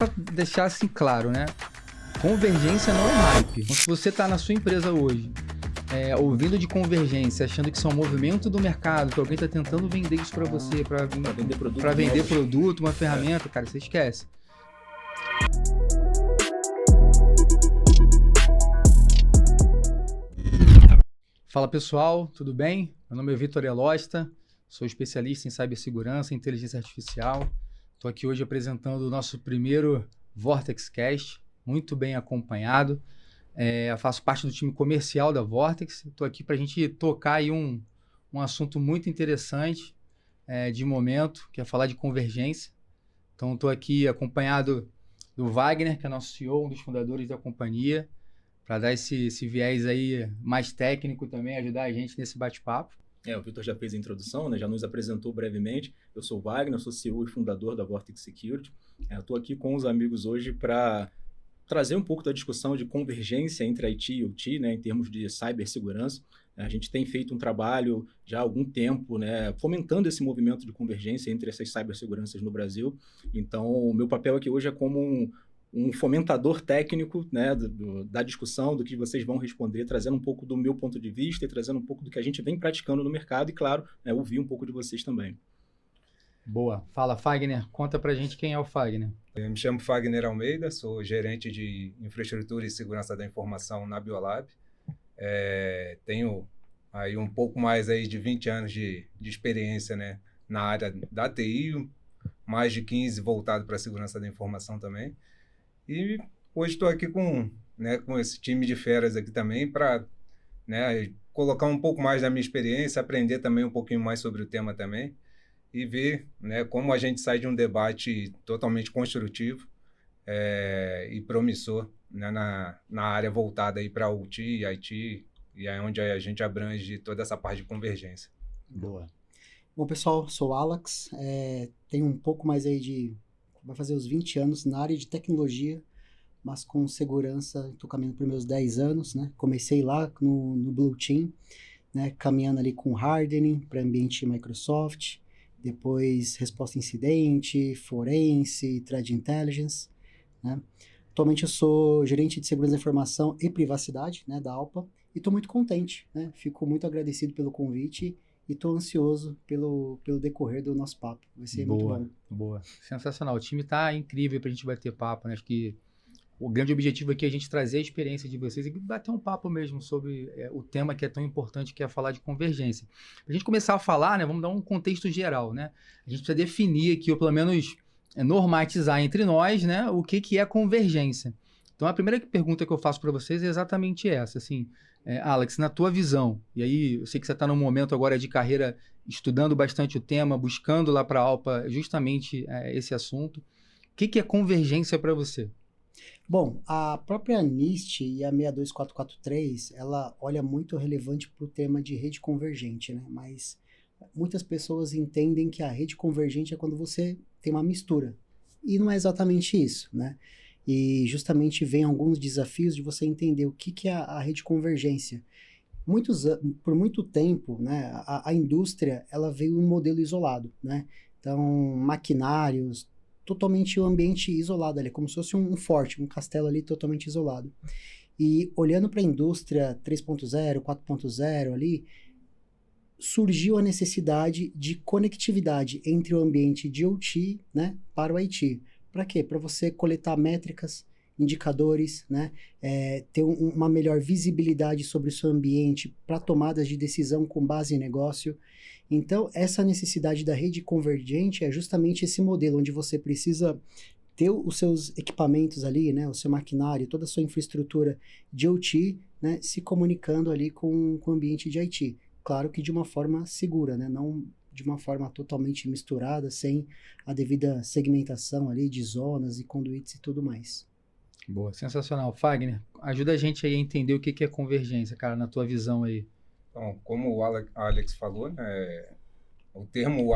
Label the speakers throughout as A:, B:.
A: Para deixar assim claro, né? Convergência não é hype. Então, se você está na sua empresa hoje, ouvindo de convergência, achando que isso é um movimento do mercado, que alguém está tentando vender isso para você, para
B: vender produtos
A: para vender
B: novos.
A: produto, uma ferramenta, cara, você esquece. Fala pessoal, tudo bem? Meu nome é Vitor Elosta, sou especialista em cibersegurança e inteligência artificial. Estou aqui hoje apresentando o nosso primeiro Vortex Cast, muito bem acompanhado. Faço parte do time comercial da Vortex. Estou aqui para a gente tocar aí um assunto muito interessante de momento, que é falar de convergência. Então, estou aqui acompanhado do Wagner, que é nosso CEO, um dos fundadores da companhia, para dar esse viés aí mais técnico também, ajudar a gente nesse bate-papo.
B: O Vitor já fez a introdução, né? Já nos apresentou brevemente. Eu sou o Wagner, sou CEO e fundador da Vortex Security. Estou aqui com os amigos hoje para trazer um pouco da discussão de convergência entre IT e OT, né, em termos de cibersegurança. A gente tem feito um trabalho já há algum tempo, né, fomentando esse movimento de convergência entre essas ciberseguranças no Brasil. Então, o meu papel aqui hoje é como um fomentador técnico, né, da discussão, do que vocês vão responder, trazendo um pouco do meu ponto de vista e trazendo um pouco do que a gente vem praticando no mercado e, claro, ouvir um pouco de vocês também.
A: Boa. Fala, Fagner. Conta pra gente quem é o Fagner.
C: Eu me chamo Fagner Almeida, sou gerente de infraestrutura e segurança da informação na Biolab. Tenho aí um pouco mais aí de 20 anos de experiência, né, na área da TI, mais de 15 voltado para a segurança da informação também. E hoje estou aqui com esse time de feras aqui também para, né, colocar um pouco mais da minha experiência, aprender também um pouquinho mais sobre o tema também e ver, né, como a gente sai de um debate totalmente construtivo e promissor, né, na área voltada para OT e IT, e é onde a gente abrange toda essa parte de convergência.
A: Boa.
D: Bom, pessoal, sou o Alex, tenho um pouco mais aí vai fazer uns 20 anos na área de tecnologia, mas com segurança, estou caminhando para meus 10 anos, né? Comecei lá no Blue Team, né, caminhando ali com hardening para ambiente Microsoft, depois resposta a incidente, forense, threat intelligence, né? Atualmente eu sou gerente de segurança da informação e privacidade, né, da Alpa, e estou muito contente, né? Fico muito agradecido pelo convite e estou ansioso pelo decorrer do nosso papo. Vai ser muito bom.
A: Boa. Sensacional. O time está incrível para a gente bater papo, né? Acho que o grande objetivo aqui é a gente trazer a experiência de vocês e bater um papo mesmo sobre o tema que é tão importante, que é falar de convergência. Para a gente começar a falar, né, vamos dar um contexto geral, né? A gente precisa definir aqui, ou pelo menos normatizar entre nós, né, o que é convergência. Então, a primeira pergunta que eu faço para vocês é exatamente essa, assim, Alex, na tua visão, e aí eu sei que você está num momento agora de carreira estudando bastante o tema, buscando lá para a Alpa justamente esse assunto. O que é convergência para você?
D: Bom, a própria NIST e a 62443, ela olha muito relevante para o tema de rede convergente, né? Mas muitas pessoas entendem que a rede convergente é quando você tem uma mistura. E não é exatamente isso, né? E justamente vem alguns desafios de você entender o que é a rede convergência. Por muito tempo, né, a indústria ela veio em um modelo isolado, né? Então, maquinários, totalmente o ambiente isolado ali, como se fosse um forte, um castelo ali totalmente isolado. E olhando para a indústria 3.0, 4.0 ali, surgiu a necessidade de conectividade entre o ambiente de OT, né, para o IT. Para quê? Para você coletar métricas, indicadores, né, ter uma melhor visibilidade sobre o seu ambiente para tomadas de decisão com base em negócio. Então, essa necessidade da rede convergente é justamente esse modelo onde você precisa ter os seus equipamentos ali, né, o seu maquinário, toda a sua infraestrutura de OT, né, se comunicando ali com o ambiente de IT. Claro que de uma forma segura, né, não de uma forma totalmente misturada, sem a devida segmentação ali de zonas e conduítes e tudo mais.
A: Boa, sensacional. Fagner, ajuda a gente aí a entender o que é convergência, cara, na tua visão aí.
C: Então, como o Alex falou, né, o termo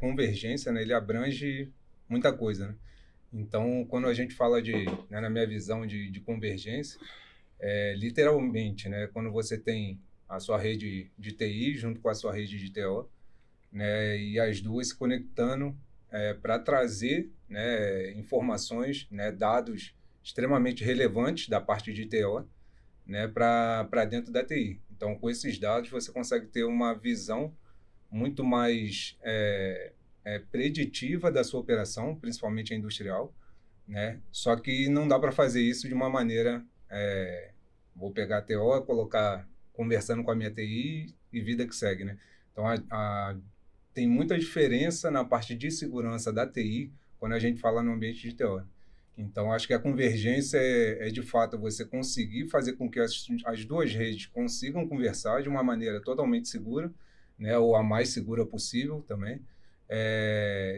C: convergência, né, ele abrange muita coisa, né? Então, quando a gente fala né, na minha visão de convergência, literalmente, né, quando você tem a sua rede de TI junto com a sua rede de TO, né, e as duas se conectando para trazer, né, informações, né, dados extremamente relevantes da parte de TO, né, para dentro da TI. Então, com esses dados, você consegue ter uma visão muito mais preditiva da sua operação, principalmente a industrial, né? Só que não dá para fazer isso de uma maneira, vou pegar a TO, colocar conversando com a minha TI e vida que segue, né? Então, tem muita diferença na parte de segurança da TI quando a gente fala no ambiente de TO. Então, acho que a convergência de fato, você conseguir fazer com que as duas redes consigam conversar de uma maneira totalmente segura, né, ou a mais segura possível também,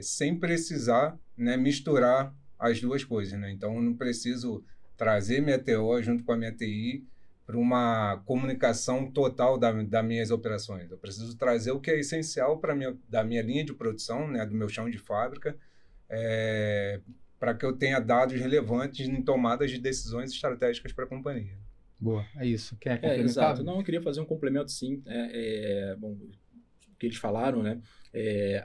C: sem precisar, né, misturar as duas coisas. Né? Então, eu não preciso trazer minha TO junto com a minha TI para uma comunicação total das minhas operações. Eu preciso trazer o que é essencial da minha linha de produção, né, do meu chão de fábrica, para que eu tenha dados relevantes em tomadas de decisões estratégicas para a companhia.
A: Boa, é isso. Quer complementar?
B: Exato. Não, eu queria fazer um complemento, sim. Bom, o que eles falaram, né?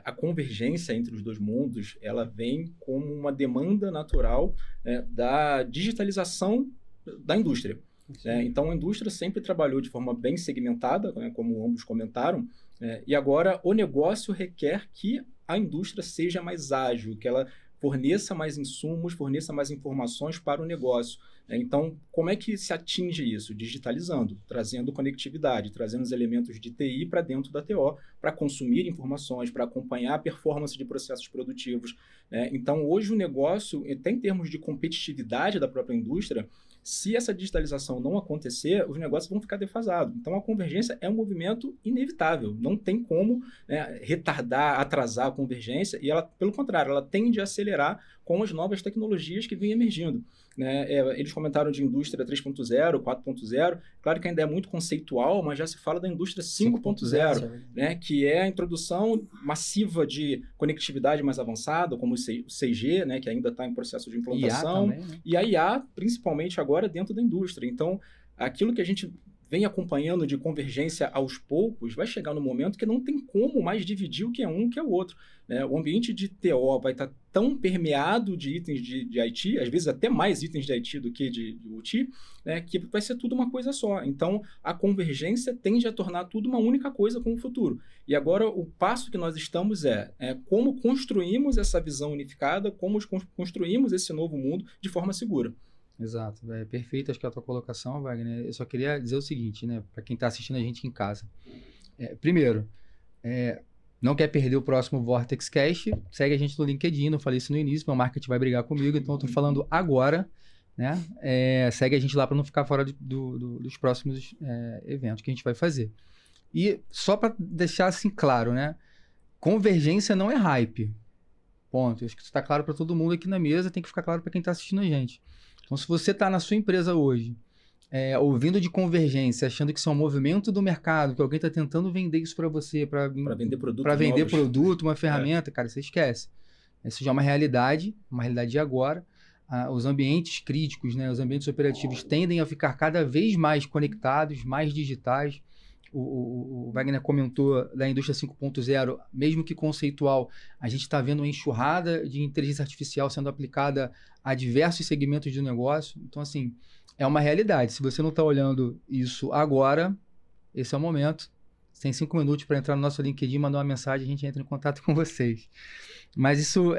B: A convergência entre os dois mundos, ela vem como uma demanda natural, né, da digitalização da indústria. Então, a indústria sempre trabalhou de forma bem segmentada, né, como ambos comentaram, e agora o negócio requer que a indústria seja mais ágil, que ela forneça mais insumos, forneça mais informações para o negócio. Então, como é que se atinge isso? Digitalizando, trazendo conectividade, trazendo os elementos de TI para dentro da TO, para consumir informações, para acompanhar a performance de processos produtivos. Então, hoje o negócio, até em termos de competitividade da própria indústria, se essa digitalização não acontecer, os negócios vão ficar defasados. Então, a convergência é um movimento inevitável. Não tem como, né, retardar, atrasar a convergência. E ela, pelo contrário, ela tende a acelerar com as novas tecnologias que vêm emergindo. Eles comentaram de indústria 3.0, 4.0. Claro que ainda é muito conceitual, mas já se fala da indústria 5.0, né, que é a introdução massiva de conectividade mais avançada, como o 6G, né, que ainda está em processo de implantação.
A: IA também, né?
B: E a IA, principalmente agora, dentro da indústria. Então, aquilo que a gente vem acompanhando de convergência aos poucos, vai chegar no momento que não tem como mais dividir o que é um e o que é o outro. O ambiente de TO vai estar tão permeado de itens de IT, às vezes até mais itens de IT do que de OT, que vai ser tudo uma coisa só. Então, a convergência tende a tornar tudo uma única coisa com o futuro. E agora, o passo que nós estamos como construímos essa visão unificada, como construímos esse novo mundo de forma segura.
A: Exato, perfeito, acho que é a tua colocação, Wagner. Eu só queria dizer o seguinte, né, para quem está assistindo a gente em casa. Primeiro, não quer perder o próximo Vortex Cast, segue a gente no LinkedIn, eu falei isso no início, meu marketing vai brigar comigo, então eu estou falando agora, né? Segue a gente lá para não ficar fora dos próximos eventos que a gente vai fazer. E só para deixar assim claro, né, convergência não é hype, ponto. Acho que isso está claro para todo mundo aqui na mesa, tem que ficar claro para quem está assistindo a gente. Então, se você está na sua empresa hoje, ouvindo de convergência, achando que isso é um movimento do mercado, que alguém está tentando vender isso para você, para
B: vender produto,
A: uma ferramenta, cara, você esquece. Isso já é uma realidade de agora. Os ambientes críticos, né, os ambientes operativos tendem a ficar cada vez mais conectados, mais digitais. O Wagner comentou da indústria 5.0, mesmo que conceitual, a gente está vendo uma enxurrada de inteligência artificial sendo aplicada a diversos segmentos de negócio. Então, assim, é uma realidade. Se você não está olhando isso agora, esse é o momento. Você tem 5 minutos para entrar no nosso LinkedIn, mandar uma mensagem, a gente entra em contato com vocês. Mas isso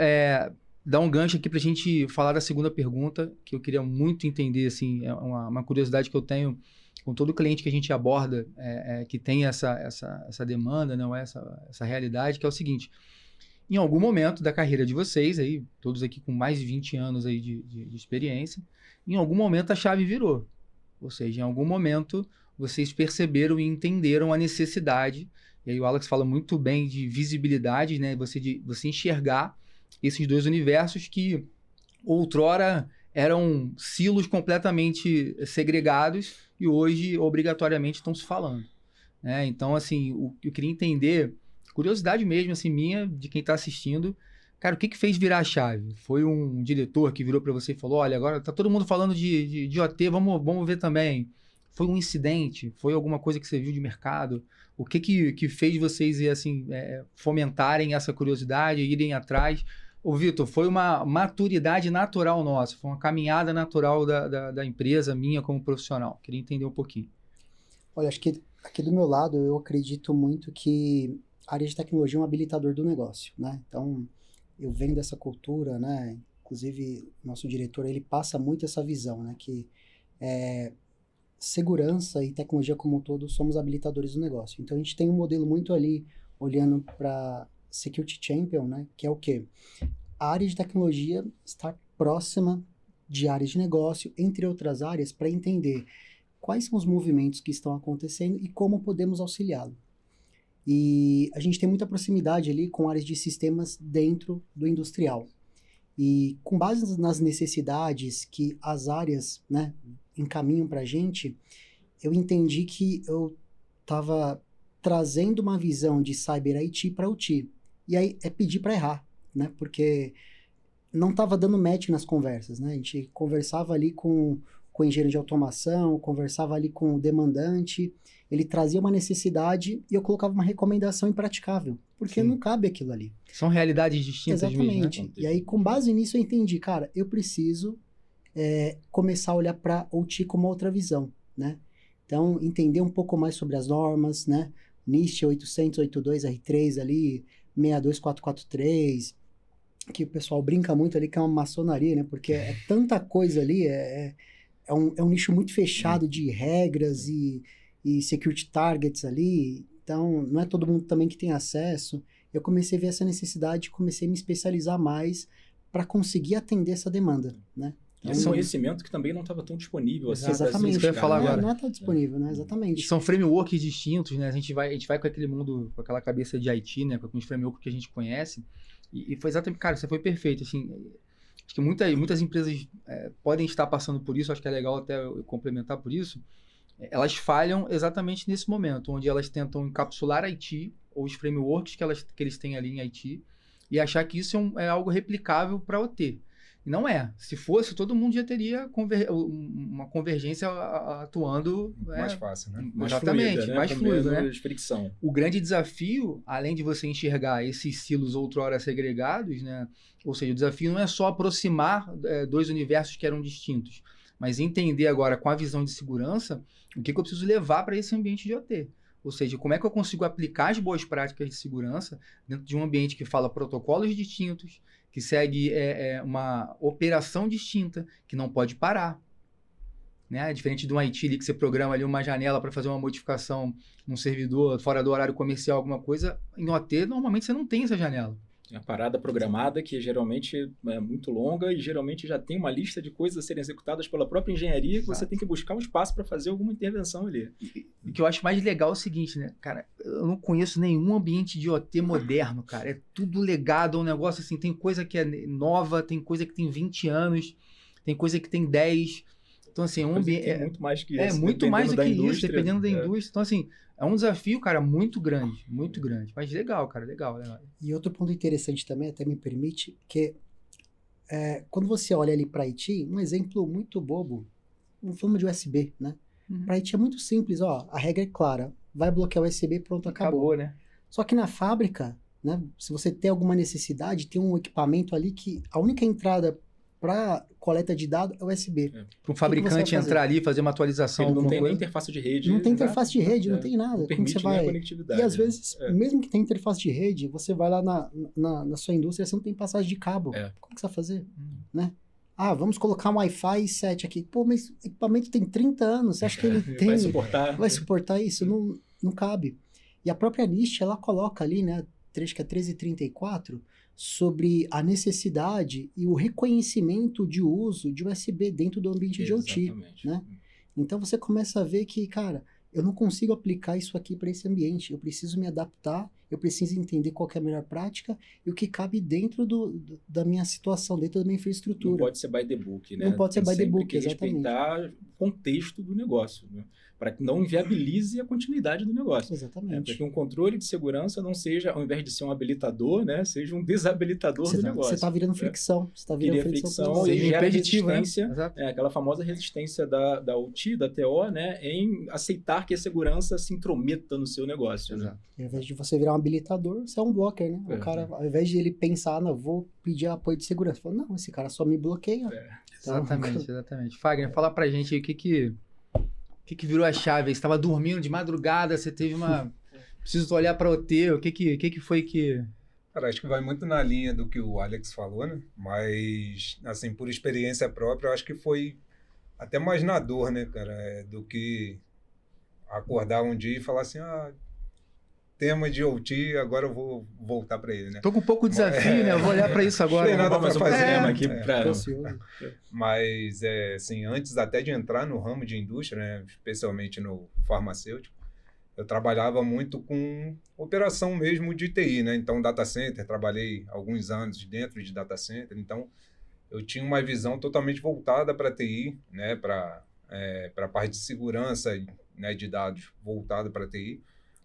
A: dá um gancho aqui para a gente falar da segunda pergunta, que eu queria muito entender, assim, é uma curiosidade que eu tenho com todo cliente que a gente aborda, que tem essa demanda, não essa realidade, que é o seguinte: em algum momento da carreira de vocês, aí, todos aqui com mais de 20 anos aí de experiência, em algum momento a chave virou. Ou seja, em algum momento vocês perceberam e entenderam a necessidade, e aí o Alex fala muito bem de visibilidade, né? Você enxergar esses dois universos que outrora eram silos completamente segregados e hoje obrigatoriamente estão se falando. Então, assim, eu queria entender, curiosidade mesmo, assim, minha, de quem está assistindo, cara, o que fez virar a chave? Foi um diretor que virou para você e falou: olha, agora tá todo mundo falando de OT, vamos ver também. Foi um incidente? Foi alguma coisa que você viu de mercado? O que fez vocês assim, fomentarem essa curiosidade, irem atrás? Ô, Vitor, foi uma maturidade natural nossa, foi uma caminhada natural da empresa, minha como profissional. Queria entender um pouquinho.
D: Olha, acho que aqui do meu lado eu acredito muito que a área de tecnologia é um habilitador do negócio, né? Então, eu venho dessa cultura, né? Inclusive, nosso diretor, ele passa muito essa visão, né? Que segurança e tecnologia como um todo somos habilitadores do negócio. Então, a gente tem um modelo muito ali, olhando para Security Champion, né? Que é o quê? A área de tecnologia está próxima de áreas de negócio, entre outras áreas, para entender quais são os movimentos que estão acontecendo e como podemos auxiliá-lo. E a gente tem muita proximidade ali com áreas de sistemas dentro do industrial. E com base nas necessidades que as áreas, né, encaminham para a gente, eu entendi que eu estava trazendo uma visão de Cyber IT para OT. E aí é pedir para errar, né? Porque não estava dando match nas conversas, né? A gente conversava ali com o engenheiro de automação, conversava ali com o demandante, ele trazia uma necessidade e eu colocava uma recomendação impraticável, porque
A: Sim.
D: não cabe aquilo ali.
A: São realidades distintas
D: Exatamente.
A: mesmo, né?
D: E aí, com base nisso, eu entendi, cara, eu preciso começar a olhar para OT com uma outra visão, né? Então, entender um pouco mais sobre as normas, né? NIST 800, 82, R3 ali, 62443, que o pessoal brinca muito ali, que é uma maçonaria, né? Porque é tanta coisa ali, é um nicho muito fechado de regras e security targets ali, então não é todo mundo também que tem acesso. Eu comecei a ver essa necessidade, comecei a me especializar mais para conseguir atender essa demanda, né?
B: E esse conhecimento que também não estava tão disponível assim.
D: Exatamente.
A: Isso que eu ia falar agora.
D: Não é tão disponível, né?
A: E
D: Exatamente.
A: são frameworks distintos, né? A gente vai com aquele mundo, com aquela cabeça de IT, né? Com os frameworks que a gente conhece. E foi exatamente, cara, você foi perfeito, assim. Acho que muitas empresas podem estar passando por isso, acho que é legal até eu complementar por isso. Elas falham exatamente nesse momento, onde elas tentam encapsular IT, ou os frameworks que eles têm ali em IT, e achar que isso é algo replicável para OT. E não é. Se fosse, todo mundo já teria uma convergência atuando.
C: Mais fácil, né?
B: Mais
A: Exatamente,
B: fluida, né?
A: mais
B: Com
A: fluido, né?
B: menos fricção.
A: O grande desafio, além de você enxergar esses silos outrora segregados, né? Ou seja, o desafio não é só aproximar dois universos que eram distintos, mas entender agora com a visão de segurança o que eu preciso levar para esse ambiente de OT. Ou seja, como é que eu consigo aplicar as boas práticas de segurança dentro de um ambiente que fala protocolos distintos, que segue uma operação distinta, que não pode parar. Né? Diferente de um IT ali que você programa ali uma janela para fazer uma modificação num servidor fora do horário comercial, alguma coisa, em OT normalmente você não tem essa janela.
B: A parada programada que geralmente é muito longa e geralmente já tem uma lista de coisas a serem executadas pela própria engenharia que você tem que buscar um espaço para fazer alguma intervenção ali.
A: O que eu acho mais legal é o seguinte, né, cara, eu não conheço nenhum ambiente de OT moderno, cara, é tudo legado, é um negócio assim, tem coisa que é nova, tem coisa que tem 20 anos, tem coisa que tem 10, então assim, um ambiente...
B: É muito mais que isso.
A: muito mais do que isso,
B: indústria,
A: dependendo da indústria, então assim, é um desafio, cara, muito grande, mas legal, cara, legal.
D: E outro ponto interessante também, até me permite, que quando você olha ali para IT, um exemplo muito bobo, falando de USB, né? Para IT é muito simples, ó, a regra é clara, vai bloquear o USB, pronto, acabou.
A: Né?
D: Só que na fábrica, né, se você tem alguma necessidade, tem um equipamento ali que a única entrada para coleta de dados é USB.
A: Para um fabricante entrar ali, fazer uma atualização,
B: ele não tem nem
A: coisa.
B: interface de rede.
D: Não tem interface de rede, não tem nada.
B: Não permite
D: como você vai...
B: nem a conectividade.
D: E às vezes, mesmo que tenha interface de rede, você vai lá na sua indústria, você não tem passagem de cabo. Como que você vai fazer? Né? Ah, vamos colocar um Wi-Fi 7 aqui. Pô, mas o equipamento tem 30 anos, você acha que ele tem... Vai suportar isso? Não cabe. E a própria NIST, ela coloca ali, né, acho que é 1334, sobre a necessidade e o reconhecimento de uso de USB dentro do ambiente de OT, né? Então você começa a ver que, cara, eu não consigo aplicar isso aqui para esse ambiente, eu preciso me adaptar, eu preciso entender qual que é a melhor prática e o que cabe dentro da minha situação, dentro da minha infraestrutura.
B: Não pode ser by the book, né?
D: Não pode ser by the book,
B: exatamente. Respeitar contexto do negócio, né? Para que não inviabilize a continuidade do negócio.
D: Exatamente.
B: Para que um controle de segurança não seja, ao invés de ser um habilitador, né, seja um desabilitador do negócio.
D: Você está virando fricção. Você está virando
B: fricção e
A: Seja
B: gera
A: impeditivo, né?
B: resistência, aquela famosa resistência da OT, da TO, né, em aceitar que a segurança se intrometa no seu negócio. Né?
D: Ao invés de você virar um habilitador, você é um blocker, né? O cara, ao invés de ele pensar, não, vou pedir apoio de segurança, fala, não, esse cara só me bloqueia. Então,
A: Exatamente. Fagner, fala pra gente aí o que virou a chave. Você estava dormindo de madrugada, você teve uma... Preciso olhar para o teu. O que foi que...
C: Cara, acho que vai muito na linha do que o Alex falou, né? Mas, assim, por experiência própria, eu acho que foi até mais na dor, né, cara? Do que acordar um dia e falar assim, tema de OT, agora eu vou voltar para ele, né?
A: Tô com um pouco de desafio, né? Eu vou olhar para isso agora.
C: Não tem nada para fazer.
B: Aqui
C: Mas, assim, antes até de entrar no ramo de indústria, né, especialmente no farmacêutico, eu trabalhava muito com operação mesmo de TI, né? Então, data center, trabalhei alguns anos dentro de data center, então eu tinha uma visão totalmente voltada para TI, né? Para a parte de segurança, né, de dados voltada para TI.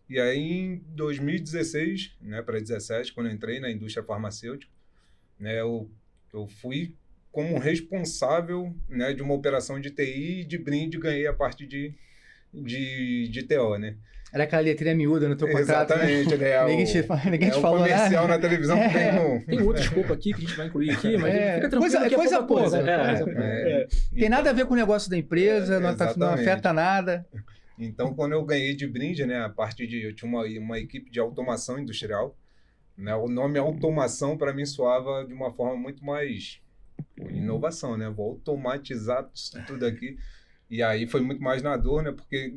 C: E aí, em 2016, né, para 2017, quando eu entrei na indústria farmacêutica, né, eu fui como responsável, né, de uma operação de TI e de brinde ganhei a parte de TO, né?
A: Era aquela letrinha miúda no teu contrato,
C: exatamente, né?
A: Ninguém te falou,
C: comercial na televisão que
B: tem outro escopo aqui que a gente vai incluir aqui, mas fica tranquilo.
A: Coisa pouca. Tem nada a ver com o negócio da empresa, não afeta nada.
C: Então, quando eu ganhei de brinde, né, eu tinha uma equipe de automação industrial, né? O nome automação para mim soava de uma forma muito mais inovação, né? Vou automatizar tudo aqui. E aí foi muito mais na dor, né? Porque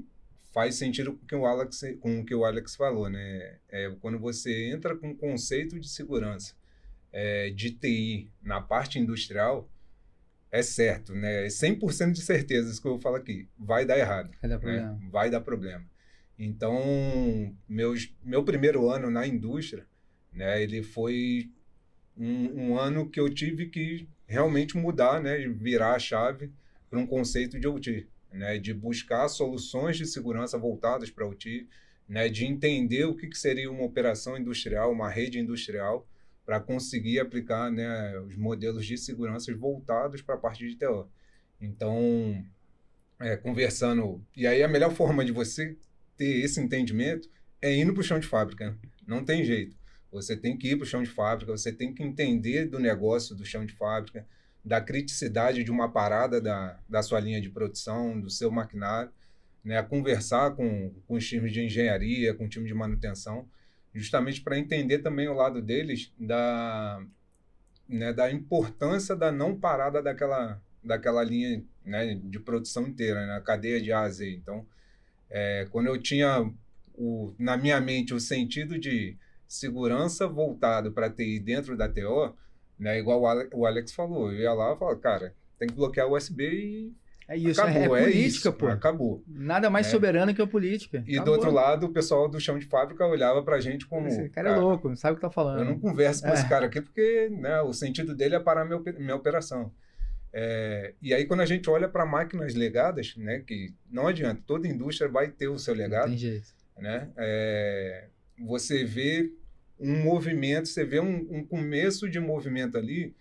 C: faz sentido com o que o Alex falou, né? Quando você entra com o conceito de segurança de TI na parte industrial, é certo, né? 100% de certeza, isso que eu falo aqui, vai dar errado. Vai dar problema. Então, meu primeiro ano na indústria, né? Ele foi um ano que eu tive que realmente mudar, né? Virar a chave para um conceito de OT. Né, de buscar soluções de segurança voltadas para a OT, né, de entender o que seria uma operação industrial, uma rede industrial, para conseguir aplicar, né, os modelos de segurança voltados para a parte de TO. Então, conversando... E aí a melhor forma de você ter esse entendimento é indo para o chão de fábrica. Né? Não tem jeito. Você tem que ir para o chão de fábrica, você tem que entender do negócio do chão de fábrica, da criticidade de uma parada da sua linha de produção, do seu maquinário, né, conversar com os times de engenharia, com o time de manutenção, justamente para entender também o lado deles da importância da não parada daquela linha, né, de produção inteira, na cadeia de A a Z. Então, quando eu tinha na minha mente o sentido de segurança voltado para TI dentro da TO, né, igual o Alex falou, eu ia lá e falava, cara, tem que bloquear o USB e
A: isso,
C: acabou,
A: é política, pô.
C: Acabou.
A: Nada mais soberano que a política.
C: E do outro lado, o pessoal do chão de fábrica olhava pra gente como...
A: Esse cara é louco, não sabe o que tá falando.
C: Eu não converso com esse cara aqui porque, né, o sentido dele é parar minha operação. E aí, quando a gente olha para máquinas legadas, né, que não adianta, toda indústria vai ter o seu legado.
A: Não tem jeito.
C: Né, você vê um movimento, você vê um começo de movimento ali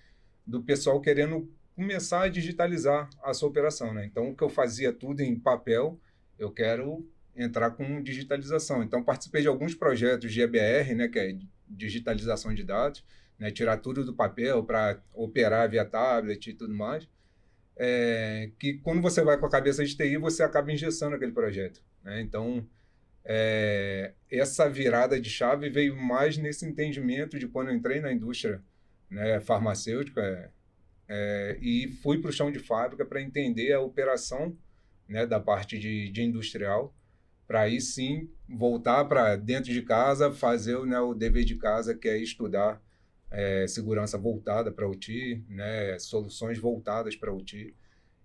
C: do pessoal querendo começar a digitalizar a sua operação, né? Então, o que eu fazia tudo em papel, eu quero entrar com digitalização. Então, participei de alguns projetos de EBR, né, que é digitalização de dados, né, tirar tudo do papel para operar via tablet e tudo mais, que quando você vai com a cabeça de TI, você acaba engessando aquele projeto, né? Então, essa virada de chave veio mais nesse entendimento de quando eu entrei na indústria, né, farmacêutica e fui para o chão de fábrica para entender a operação, né, da parte de industrial, para aí sim voltar para dentro de casa, fazer, né, o dever de casa, que é estudar segurança voltada para OT, né, soluções voltadas para OT.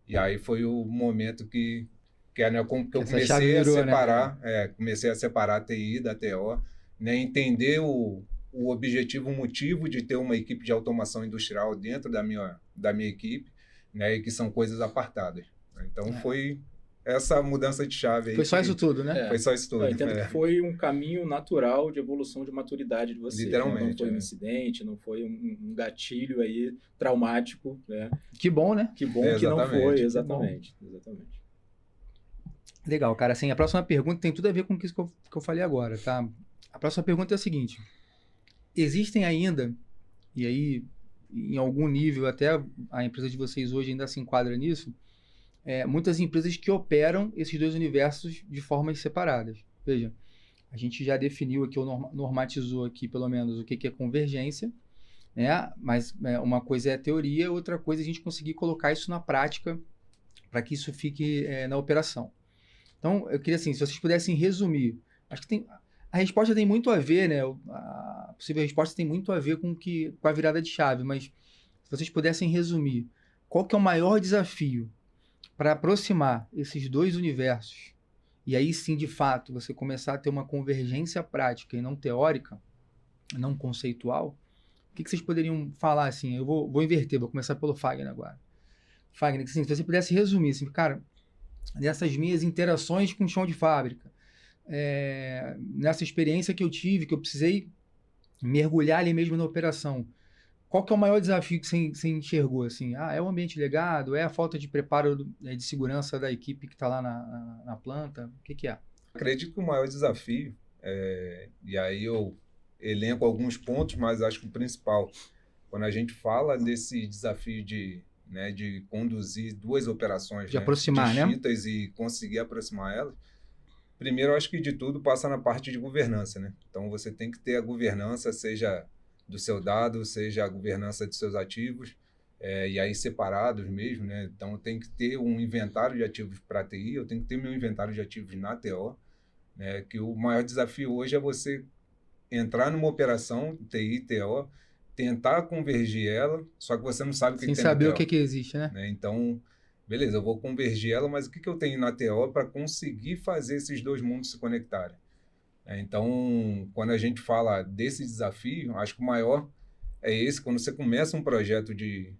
C: E aí foi o momento que eu comecei a separar, comecei a separar a TI da TO, né, entender o objetivo, o motivo de ter uma equipe de automação industrial dentro da minha equipe, né, e que são coisas apartadas. Né? Então foi essa mudança de chave aí.
A: Foi só isso tudo, né?
C: Foi só isso tudo.
B: Eu entendo que foi um caminho natural de evolução de maturidade de você.
C: Literalmente.
B: Não foi um incidente, não foi um gatilho aí traumático, né?
A: Que bom, né?
B: Que bom que não foi, exatamente.
A: Legal, cara. Assim, a próxima pergunta tem tudo a ver com isso que eu falei agora, tá? A próxima pergunta é a seguinte. Existem ainda, e aí em algum nível até a empresa de vocês hoje ainda se enquadra nisso, muitas empresas que operam esses dois universos de formas separadas. Veja, a gente já definiu aqui, ou normatizou aqui pelo menos o que é convergência, né? Mas uma coisa é a teoria, outra coisa é a gente conseguir colocar isso na prática para que isso fique na operação. Então, eu queria assim, se vocês pudessem resumir, acho que a resposta tem muito a ver, né? A possível resposta tem muito a ver com a virada de chave, mas se vocês pudessem resumir, qual que é o maior desafio para aproximar esses dois universos, e aí sim, de fato, você começar a ter uma convergência prática e não teórica, não conceitual, o que vocês poderiam falar assim? Eu vou inverter, vou começar pelo Fagner agora. Fagner, assim, se você pudesse resumir, assim, cara, nessas minhas interações com o chão de fábrica, nessa experiência que eu tive, que eu precisei mergulhar ali mesmo na operação, qual que é o maior desafio que você enxergou? Assim? É o ambiente legado? É a falta de preparo de segurança da equipe que está lá na planta? O que é?
C: Acredito que o maior desafio, e aí eu elenco alguns pontos, mas acho que o principal, quando a gente fala desse desafio de conduzir duas operações
A: de aproximar,
C: distintas, né? E conseguir aproximar elas, primeiro, eu acho que de tudo passa na parte de governança, né? Então, você tem que ter a governança, seja do seu dado, seja a governança dos seus ativos, e aí separados mesmo, né? Então, eu tenho que ter um inventário de ativos para a TI, eu tenho que ter meu inventário de ativos na TO, né? Que o maior desafio hoje é você entrar numa operação TI, TO, tentar convergir ela, só que você não sabe o que
A: sem
C: tem na
A: saber
C: TO,
A: o que existe, né?
C: Então, beleza, eu vou convergir ela, mas o que eu tenho na TO para conseguir fazer esses dois mundos se conectarem? Então, quando a gente fala desse desafio, acho que o maior é esse, quando você começa um projeto de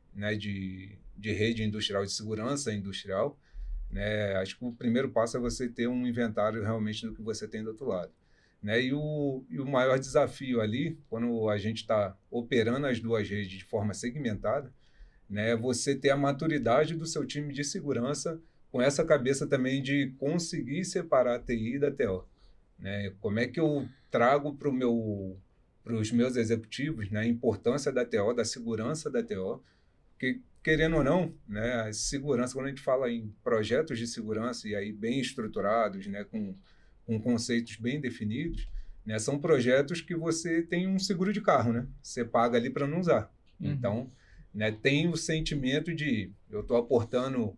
C: rede industrial, de segurança industrial, né? Acho que o primeiro passo é você ter um inventário realmente do que você tem do outro lado. Né? E o maior desafio ali, quando a gente está operando as duas redes de forma segmentada, né, você ter a maturidade do seu time de segurança com essa cabeça também de conseguir separar a TI da TO. Né? Como é que eu trago para os meus executivos, né, a importância da TO, da segurança da TO, porque, querendo ou não, né, a segurança, quando a gente fala em projetos de segurança e aí bem estruturados, né, com conceitos bem definidos, né, são projetos que você tem um seguro de carro, né? Você paga ali para não usar. Então, né, tem o sentimento de eu estou aportando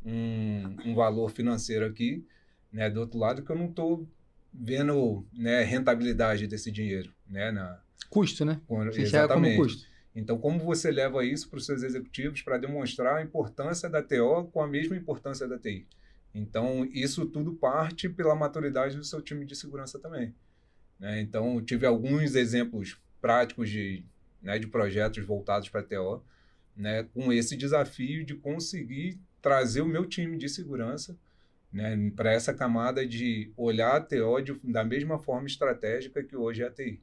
C: um valor financeiro aqui, né, do outro lado, que eu não estou vendo, né, rentabilidade desse dinheiro, né,
A: custo, né?
C: Você
A: enxerga como custo.
C: Então, como você leva isso para os seus executivos para demonstrar a importância da TO com a mesma importância da TI? Então, isso tudo parte pela maturidade do seu time de segurança também. Né? Então, tive alguns exemplos práticos de projetos voltados para a TO, né, com esse desafio de conseguir trazer o meu time de segurança, né, para essa camada de olhar a TO da mesma forma estratégica que hoje é a TI.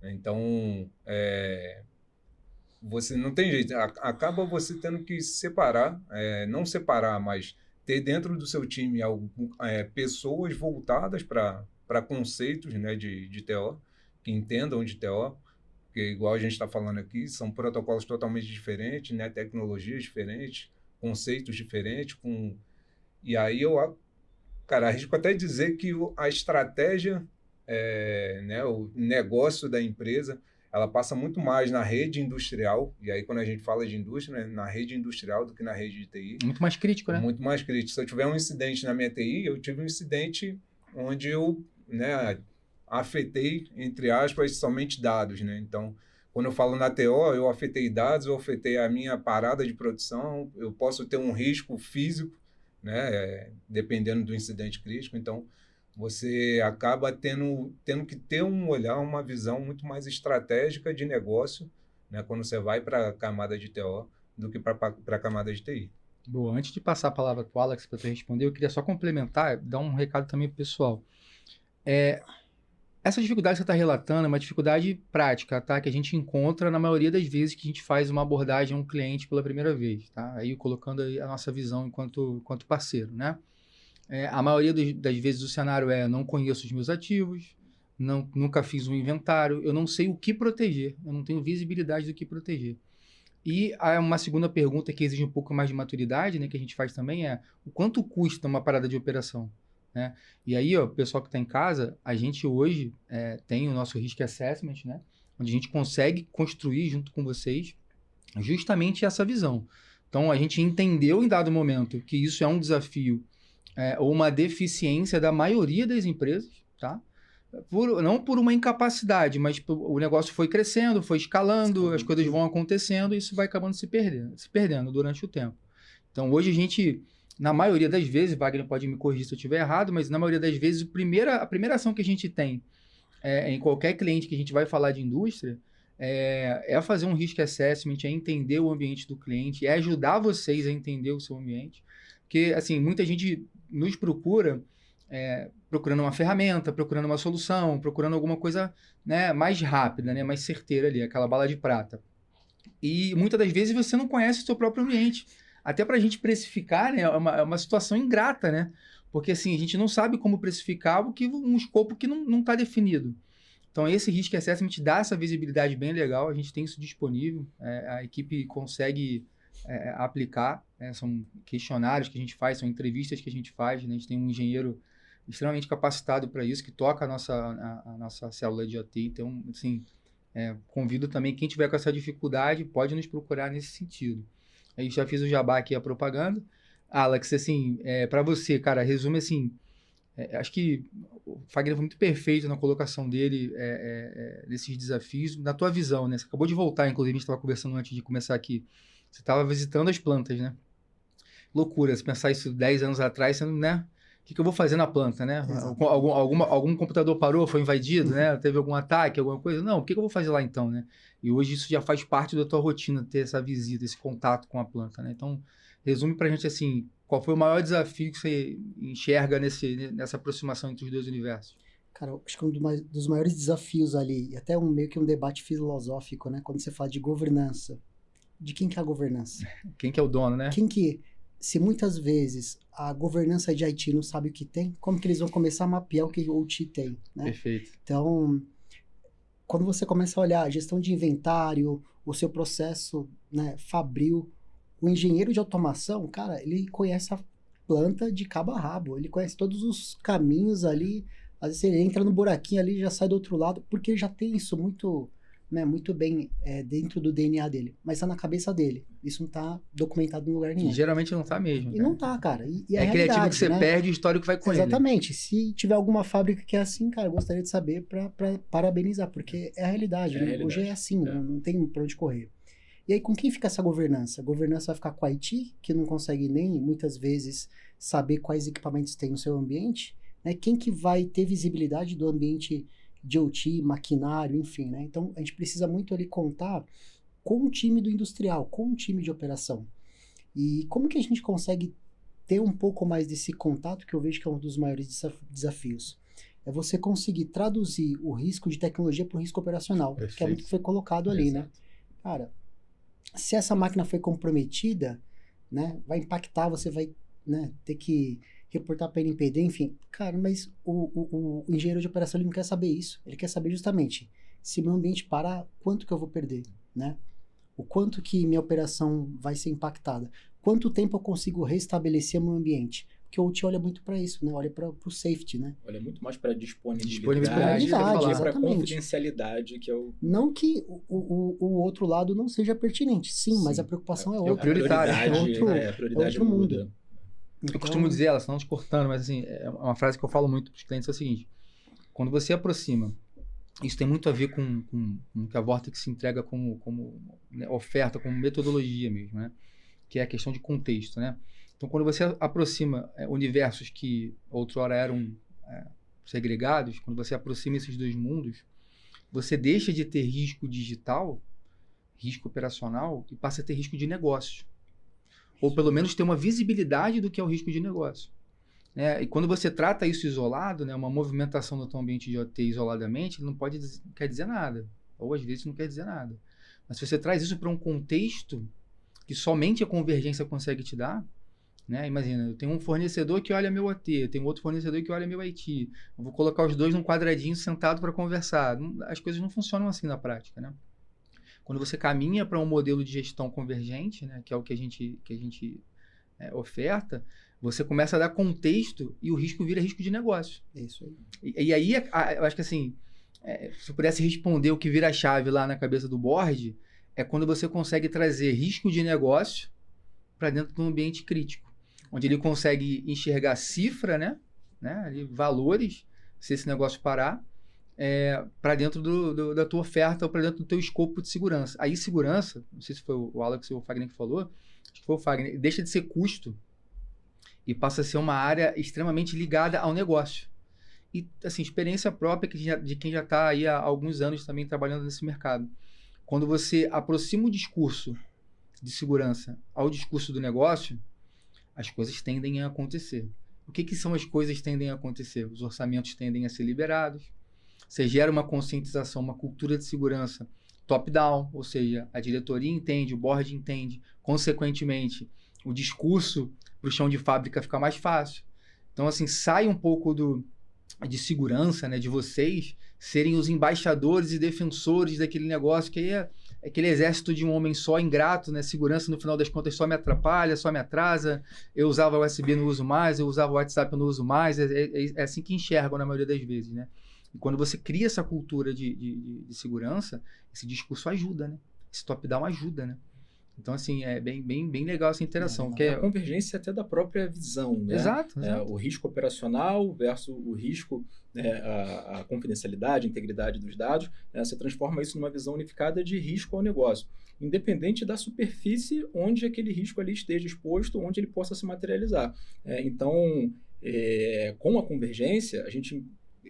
C: Então, você não tem jeito, acaba você tendo que separar, não separar, mas ter dentro do seu time pessoas voltadas para conceitos, né, de TO, que entendam de TO, porque igual a gente está falando aqui, são protocolos totalmente diferentes, né, tecnologias diferentes, conceitos diferentes, e aí arrisco até dizer que a estratégia, né, o negócio da empresa, ela passa muito mais na rede industrial, e aí quando a gente fala de indústria, né, na rede industrial do que na rede de TI.
A: Muito mais crítico, né?
C: Muito mais crítico. Se eu tiver um incidente na minha TI, eu tive um incidente onde eu, né, afetei, entre aspas, somente dados, né? Então, quando eu falo na TO, eu afetei dados, eu afetei a minha parada de produção, eu posso ter um risco físico, né, dependendo do incidente crítico. Então, você acaba tendo que ter um olhar, uma visão muito mais estratégica de negócio, né, quando você vai para a camada de TO do que para a camada de TI.
A: Boa, antes de passar a palavra para o Alex para tu responder, eu queria só complementar, dar um recado também pro pessoal. Essa dificuldade que você está relatando é uma dificuldade prática, tá? Que a gente encontra na maioria das vezes que a gente faz uma abordagem a um cliente pela primeira vez, tá? Aí colocando aí a nossa visão enquanto parceiro, né? A maioria das vezes o cenário não conheço os meus ativos, nunca fiz um inventário, eu não sei o que proteger, eu não tenho visibilidade do que proteger. E uma segunda pergunta que exige um pouco mais de maturidade, né, que a gente faz também o quanto custa uma parada de operação, né? E aí, ó, o pessoal que está em casa, a gente hoje tem o nosso Risk Assessment, né, onde a gente consegue construir junto com vocês justamente essa visão. Então, a gente entendeu em dado momento que isso é um desafio ou uma deficiência da maioria das empresas, tá? Não por uma incapacidade, mas o negócio foi crescendo, foi escalando, as coisas vão acontecendo e isso vai acabando se perdendo durante o tempo. Então, hoje a gente, na maioria das vezes, Wagner pode me corrigir se eu estiver errado, mas na maioria das vezes, a primeira ação que a gente tem em qualquer cliente que a gente vai falar de indústria é fazer um risk assessment, é entender o ambiente do cliente, é ajudar vocês a entender o seu ambiente. Porque, assim, muita gente nos procura procurando uma ferramenta, procurando uma solução, procurando alguma coisa, né, mais rápida, né, mais certeira ali, aquela bala de prata. E muitas das vezes você não conhece o seu próprio ambiente. Até para a gente precificar, né, é uma situação ingrata, né? Porque assim, a gente não sabe como precificar um escopo que não está definido. Então, esse Risk Assessment dá essa visibilidade bem legal, a gente tem isso disponível, a equipe consegue aplicar, são questionários que a gente faz, são entrevistas que a gente faz, né? A gente tem um engenheiro extremamente capacitado para isso, que toca a nossa célula de OT. Então, assim, convido também, quem tiver com essa dificuldade, pode nos procurar nesse sentido. Aí já fiz o jabá aqui, a propaganda. Alex, assim, para você, cara, resume assim, acho que o Fagner foi muito perfeito na colocação dele nesses desafios, na tua visão, né? Você acabou de voltar, inclusive, a gente estava conversando antes de começar aqui. Você estava visitando as plantas, né? Loucura, se pensar isso 10 anos atrás, você não, né? O que eu vou fazer na planta, né? Algum computador parou, foi invadido, né? Teve algum ataque, alguma coisa? Não, o que eu vou fazer lá então, né? E hoje isso já faz parte da tua rotina, ter essa visita, esse contato com a planta, né? Então, resume pra gente assim, qual foi o maior desafio que você enxerga nessa aproximação entre os dois universos?
D: Cara, eu acho que dos maiores desafios ali, e até meio que um debate filosófico, né? Quando você fala de governança. De quem que é a governança?
A: Quem que é o dono, né?
D: Se muitas vezes a governança de IT não sabe o que tem, como que eles vão começar a mapear o que o OT tem, né?
A: Perfeito.
D: Então, quando você começa a olhar a gestão de inventário, o seu processo, né, fabril, o engenheiro de automação, cara, ele conhece a planta de cabo a rabo, ele conhece todos os caminhos ali, às vezes ele entra no buraquinho ali e já sai do outro lado, porque já tem isso muito bem dentro do DNA dele, mas tá na cabeça dele. Isso não tá documentado em lugar nenhum.
A: E geralmente não tá mesmo.
D: E não tá, cara. E
A: é criativo que você perde o histórico vai com
D: Exatamente. Se tiver alguma fábrica que é assim, cara, eu gostaria de saber para parabenizar, porque é a realidade, né? Hoje é assim, não tem pra onde correr. E aí, com quem fica essa governança? A governança vai ficar com a IT, que não consegue nem, muitas vezes, saber quais equipamentos tem no seu ambiente, né? Quem que vai ter visibilidade do ambiente de OT, maquinário, enfim, né? Então, a gente precisa muito ali contar com o time do industrial, com o time de operação. E como que a gente consegue ter um pouco mais desse contato, que eu vejo que é um dos maiores desafios? É você conseguir traduzir o risco de tecnologia para o risco operacional,
A: Perfeito.
D: Que é muito que foi colocado ali,
A: Exato.
D: né? Cara, se essa máquina foi comprometida, né, vai impactar, você vai, né, ter que reportar para a NPD, enfim. Cara, mas o engenheiro de operação ele não quer saber isso. Ele quer saber justamente se meu ambiente parar, quanto que eu vou perder, né? O quanto que minha operação vai ser impactada. Quanto tempo eu consigo restabelecer meu ambiente. Porque o OT olha muito para isso, né? Olha para o safety, né?
B: Olha muito mais para
A: Disponibilidade,
B: para confidencialidade, que é o...
D: Não que o outro lado não seja pertinente, sim, mas a preocupação é outra.
A: prioritário.
B: A prioridade muda.
A: Eu costumo dizer ela, senão te cortando, mas assim, é uma frase que eu falo muito para os clientes, é o seguinte: quando você aproxima, isso tem muito a ver com o que a Vortex entrega como né, oferta, como metodologia mesmo, né? Que é a questão de contexto, né? Então, quando você aproxima universos que outrora eram segregados, quando você aproxima esses dois mundos, você deixa de ter risco digital, risco operacional, e passa a ter risco de negócio. ou pelo menos ter uma visibilidade do que é o risco de negócio. Né? E quando você trata isso isolado, né, uma movimentação no teu ambiente de OT isoladamente, não quer dizer nada, ou às vezes não quer dizer nada. Mas se você traz isso para um contexto que somente a convergência consegue te dar, né? Imagina, eu tenho um fornecedor que olha meu OT, eu tenho outro fornecedor que olha meu IT, eu vou colocar os dois num quadradinho sentado para conversar. As coisas não funcionam assim na prática, né? Quando você caminha para um modelo de gestão convergente, né, que é o que a gente oferta, você começa a dar contexto e o risco vira risco de negócio.
D: Isso aí.
A: E aí, eu acho que assim, se eu pudesse responder o que vira a chave lá na cabeça do board, é quando você consegue trazer risco de negócio para dentro de um ambiente crítico, onde ele consegue enxergar cifra, né, ali, valores, se esse negócio parar, para dentro da tua oferta ou para dentro do teu escopo de segurança. Aí segurança, não sei se foi o Alex ou o Fagner que falou, acho que foi o Fagner, deixa de ser custo e passa a ser uma área extremamente ligada ao negócio. E, assim, experiência própria de quem já está aí há alguns anos também trabalhando nesse mercado. Quando você aproxima o discurso de segurança ao discurso do negócio, as coisas tendem a acontecer. O que são as coisas que tendem a acontecer? Os orçamentos tendem a ser liberados, você gera uma conscientização, uma cultura de segurança top-down, ou seja, a diretoria entende, o board entende, consequentemente, o discurso para o chão de fábrica fica mais fácil. Então, assim, sai um pouco de segurança, né, de vocês serem os embaixadores e defensores daquele negócio, que aí é aquele exército de um homem só, ingrato, né? Segurança, no final das contas, só me atrapalha, só me atrasa. Eu usava o USB, não uso mais. Eu usava o WhatsApp, não uso mais. É assim que enxergam na maioria das vezes, né? E quando você cria essa cultura de segurança, esse discurso ajuda, né? Esse top-down ajuda, né? Então, assim, é bem legal essa interação.
B: A convergência até da própria visão, né?
A: Exato.
B: O risco operacional versus o risco, a confidencialidade, a integridade dos dados, né? Você transforma isso numa visão unificada de risco ao negócio, independente da superfície onde aquele risco ali esteja exposto, onde ele possa se materializar. Então, com a convergência,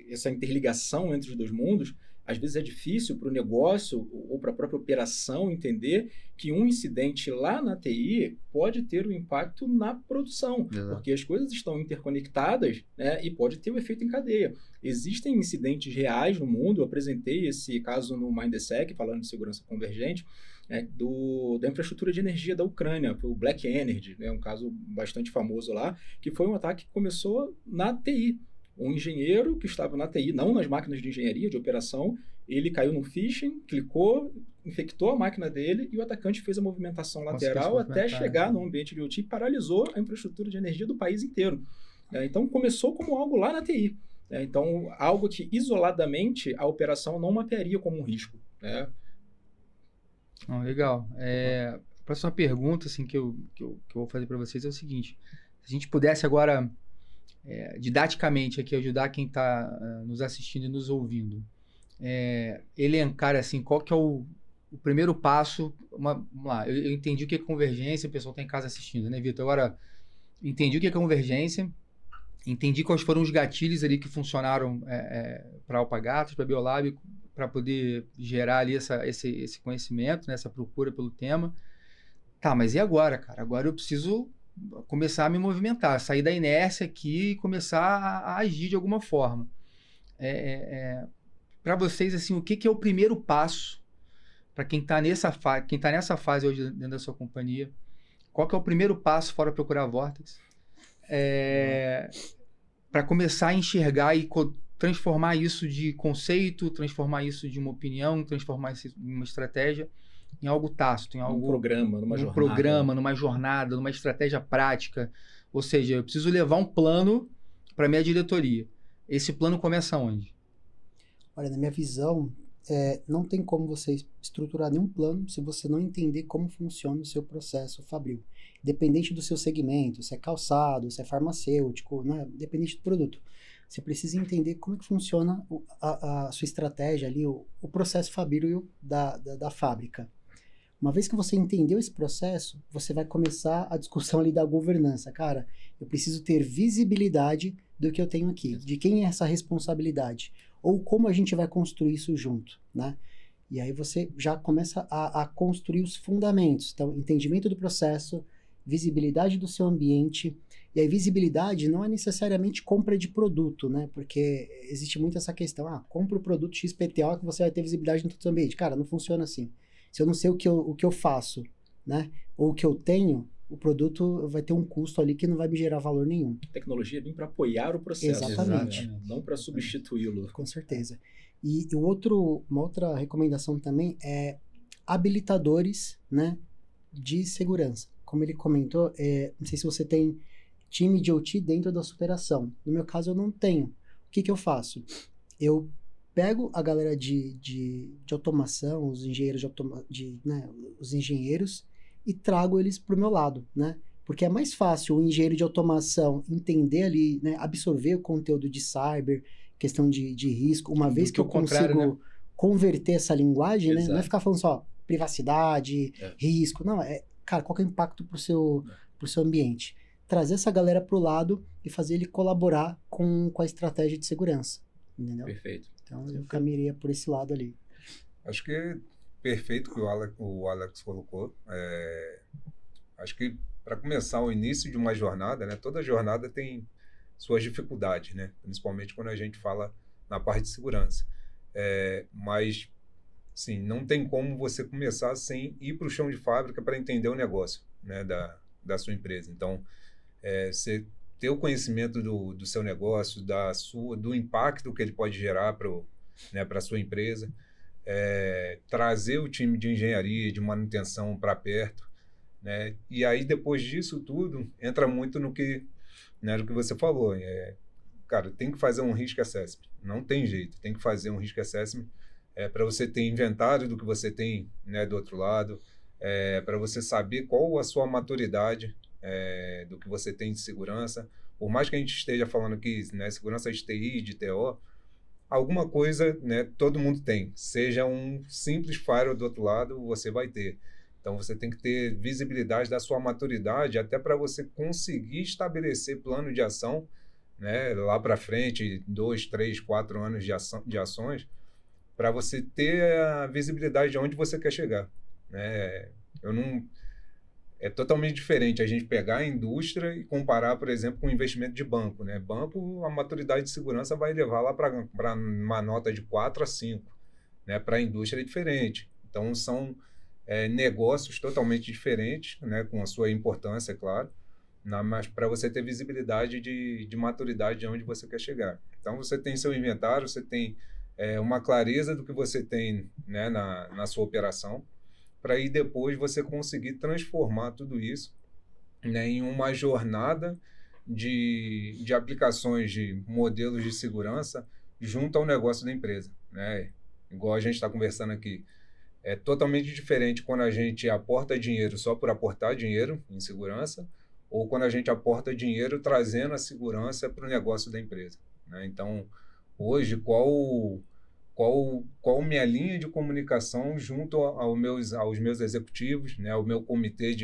B: essa interligação entre os dois mundos, às vezes é difícil para o negócio ou para a própria operação entender que um incidente lá na TI pode ter um impacto na produção, porque as coisas estão interconectadas, né, e pode ter um efeito em cadeia. Existem incidentes reais no mundo, eu apresentei esse caso no Mindsec, falando de segurança convergente, da infraestrutura de energia da Ucrânia, o Black Energy, um caso bastante famoso lá, que foi um ataque que começou na TI. Um engenheiro que estava na TI, não nas máquinas de engenharia, de operação, ele caiu no phishing, clicou, infectou a máquina dele e o atacante fez a movimentação lateral até chegar no ambiente de OT e paralisou a infraestrutura de energia do país inteiro. Então, começou como algo lá na TI. Então, algo que isoladamente a operação não mapearia como um risco.
A: Legal. A próxima pergunta assim, que eu vou fazer para vocês é o seguinte. Se a gente pudesse agora... didaticamente aqui ajudar quem está nos assistindo e nos ouvindo, elencar assim, qual que é o primeiro passo. Vamos lá, eu entendi o que é convergência, o pessoal está em casa assistindo, né, Vitor? Agora, entendi o que é convergência, entendi quais foram os gatilhos ali que funcionaram para Alpagatas, para Biolab, para poder gerar ali esse conhecimento, né, essa procura pelo tema. Tá, mas e agora, cara? Agora eu preciso começar a me movimentar, sair da inércia aqui e começar a agir de alguma forma. Para vocês, assim, o que é o primeiro passo para quem está nessa fase hoje dentro da sua companhia? Qual que é o primeiro passo fora procurar a Vortex? Para começar a enxergar e transformar isso de conceito, transformar isso de uma opinião, transformar isso em uma estratégia, em algo tácito, em algo... numa jornada, numa estratégia prática. Ou seja, eu preciso levar um plano para a minha diretoria. Esse plano começa onde?
D: Olha, na minha visão, não tem como você estruturar nenhum plano se você não entender como funciona o seu processo fabril. Independente do seu segmento, se é calçado, se é farmacêutico, né? Independente do produto. Você precisa entender como é que funciona a sua estratégia ali, o processo fabril da fábrica. Uma vez que você entendeu esse processo, você vai começar a discussão ali da governança. Cara, eu preciso ter visibilidade do que eu tenho aqui, de quem é essa responsabilidade, ou como a gente vai construir isso junto, né? E aí você já começa a construir os fundamentos. Então, entendimento do processo, visibilidade do seu ambiente. E aí, visibilidade não é necessariamente compra de produto, né? Porque existe muito essa questão, compra o produto XPTO que você vai ter visibilidade no todo o seu ambiente. Cara, não funciona assim. Se eu não sei o que eu faço, né? Ou o que eu tenho, o produto vai ter um custo ali que não vai me gerar valor nenhum.
B: Tecnologia vem para apoiar o processo.
D: Exatamente.
B: Né? Não para substituí-lo.
D: Com certeza. E uma outra recomendação também é habilitadores, né, de segurança. Como ele comentou, não sei se você tem time de OT dentro da superação. No meu caso, eu não tenho. O que eu faço? Eu pego a galera de automação, os engenheiros os engenheiros, e trago eles para o meu lado, né? Porque é mais fácil o engenheiro de automação entender ali, né, absorver o conteúdo de cyber, questão de risco, uma vez que eu consigo converter essa linguagem, né? Não é ficar falando só privacidade, risco, não, cara, qual que é o impacto pro seu ambiente? Trazer essa galera pro lado e fazer ele colaborar com a estratégia de segurança, entendeu?
B: Perfeito.
D: Então, eu caminharia por esse lado ali.
C: Acho que é perfeito o que o Alex colocou. Acho que para começar o início de uma jornada, né, toda jornada tem suas dificuldades, né, principalmente quando a gente fala na parte de segurança. Mas, sim, não tem como você começar sem ir para o chão de fábrica para entender o negócio, né, da sua empresa. Então, você ter o conhecimento do seu negócio, do impacto que ele pode gerar para a sua empresa, trazer o time de engenharia, de manutenção para perto, né? E aí, depois disso tudo, entra muito no que você falou. Cara, tem que fazer um risk assessment. Não tem jeito, tem que fazer um risk assessment para você ter inventário do que você tem, né, do outro lado, para você saber qual a sua maturidade do que você tem de segurança. Por mais que a gente esteja falando aqui, né, segurança de TI, de TO, alguma coisa, né, todo mundo tem. Seja um simples firewall do outro lado, você vai ter. Então, você tem que ter visibilidade da sua maturidade até para você conseguir estabelecer plano de ação, né, lá para frente, 2, 3, 4 anos de ações, para você ter a visibilidade de onde você quer chegar. Né? É totalmente diferente a gente pegar a indústria e comparar, por exemplo, com o investimento de banco. Né? Banco, a maturidade de segurança vai levar lá para uma nota de 4 a 5. Né? Para a indústria é diferente. Então, são negócios totalmente diferentes, né? Com a sua importância, é claro, mas para você ter visibilidade de maturidade de onde você quer chegar. Então, você tem seu inventário, você tem uma clareza do que você tem, né, na sua operação, para aí depois você conseguir transformar tudo isso, né, em uma jornada de aplicações de modelos de segurança junto ao negócio da empresa. Né? Igual a gente está conversando aqui. É totalmente diferente quando a gente aporta dinheiro só por aportar dinheiro em segurança, ou quando a gente aporta dinheiro trazendo a segurança para o negócio da empresa. Né? Então, hoje, qual minha linha de comunicação junto aos meus executivos, né? Ao meu comitê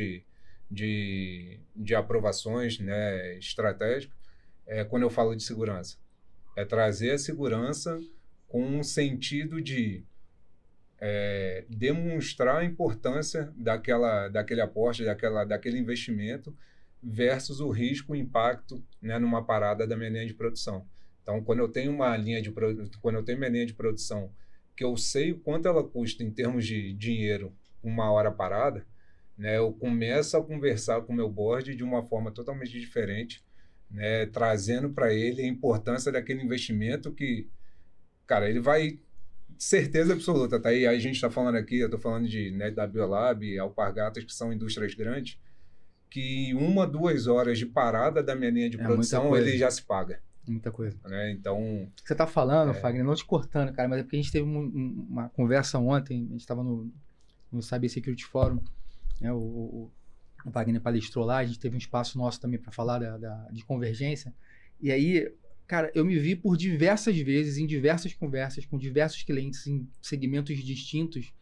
C: de aprovações, né, estratégicas, quando eu falo de segurança? É trazer a segurança com um sentido de demonstrar a importância daquele aporte, daquele investimento versus o risco, o impacto, né, numa parada da minha linha de produção. Então, quando eu tenho minha linha de produção que eu sei o quanto ela custa em termos de dinheiro uma hora parada, né, eu começo a conversar com o meu board de uma forma totalmente diferente, né, trazendo para ele a importância daquele investimento que, cara, ele vai... Certeza absoluta, tá aí. A gente está falando aqui, eu estou falando da Biolab, Alpargatas, que são indústrias grandes, que 1 a 2 horas de parada da minha linha de produção, ele já se paga.
A: Muita coisa.
C: Né? Então...
A: Você está falando, Fagner, não te cortando, cara, mas é porque a gente teve uma conversa ontem, a gente estava no Cyber Security Forum, né? O Wagner palestrou lá, a gente teve um espaço nosso também para falar de convergência, e aí... Cara, eu me vi por diversas vezes, em diversas conversas com diversos clientes em segmentos distintos,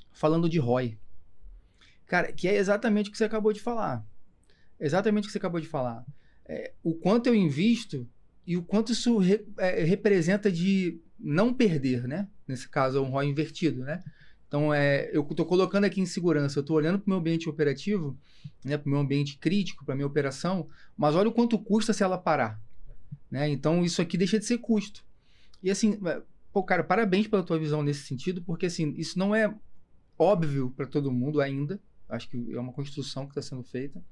A: falando de ROI. Cara, que é exatamente o que você acabou de falar. Exatamente o que você acabou de falar. O quanto eu invisto e o quanto isso representa de não perder, né? Nesse caso, é um ROI invertido, né? Então, eu estou colocando aqui em segurança, eu estou olhando para o meu ambiente operativo, né, para o meu ambiente crítico, para a minha operação, mas olha o quanto custa se ela parar. Né? Então, isso aqui deixa de ser custo. E assim, pô, cara, parabéns pela tua visão nesse sentido, porque assim, isso não é óbvio para todo mundo ainda. Acho que é uma construção que está sendo feita.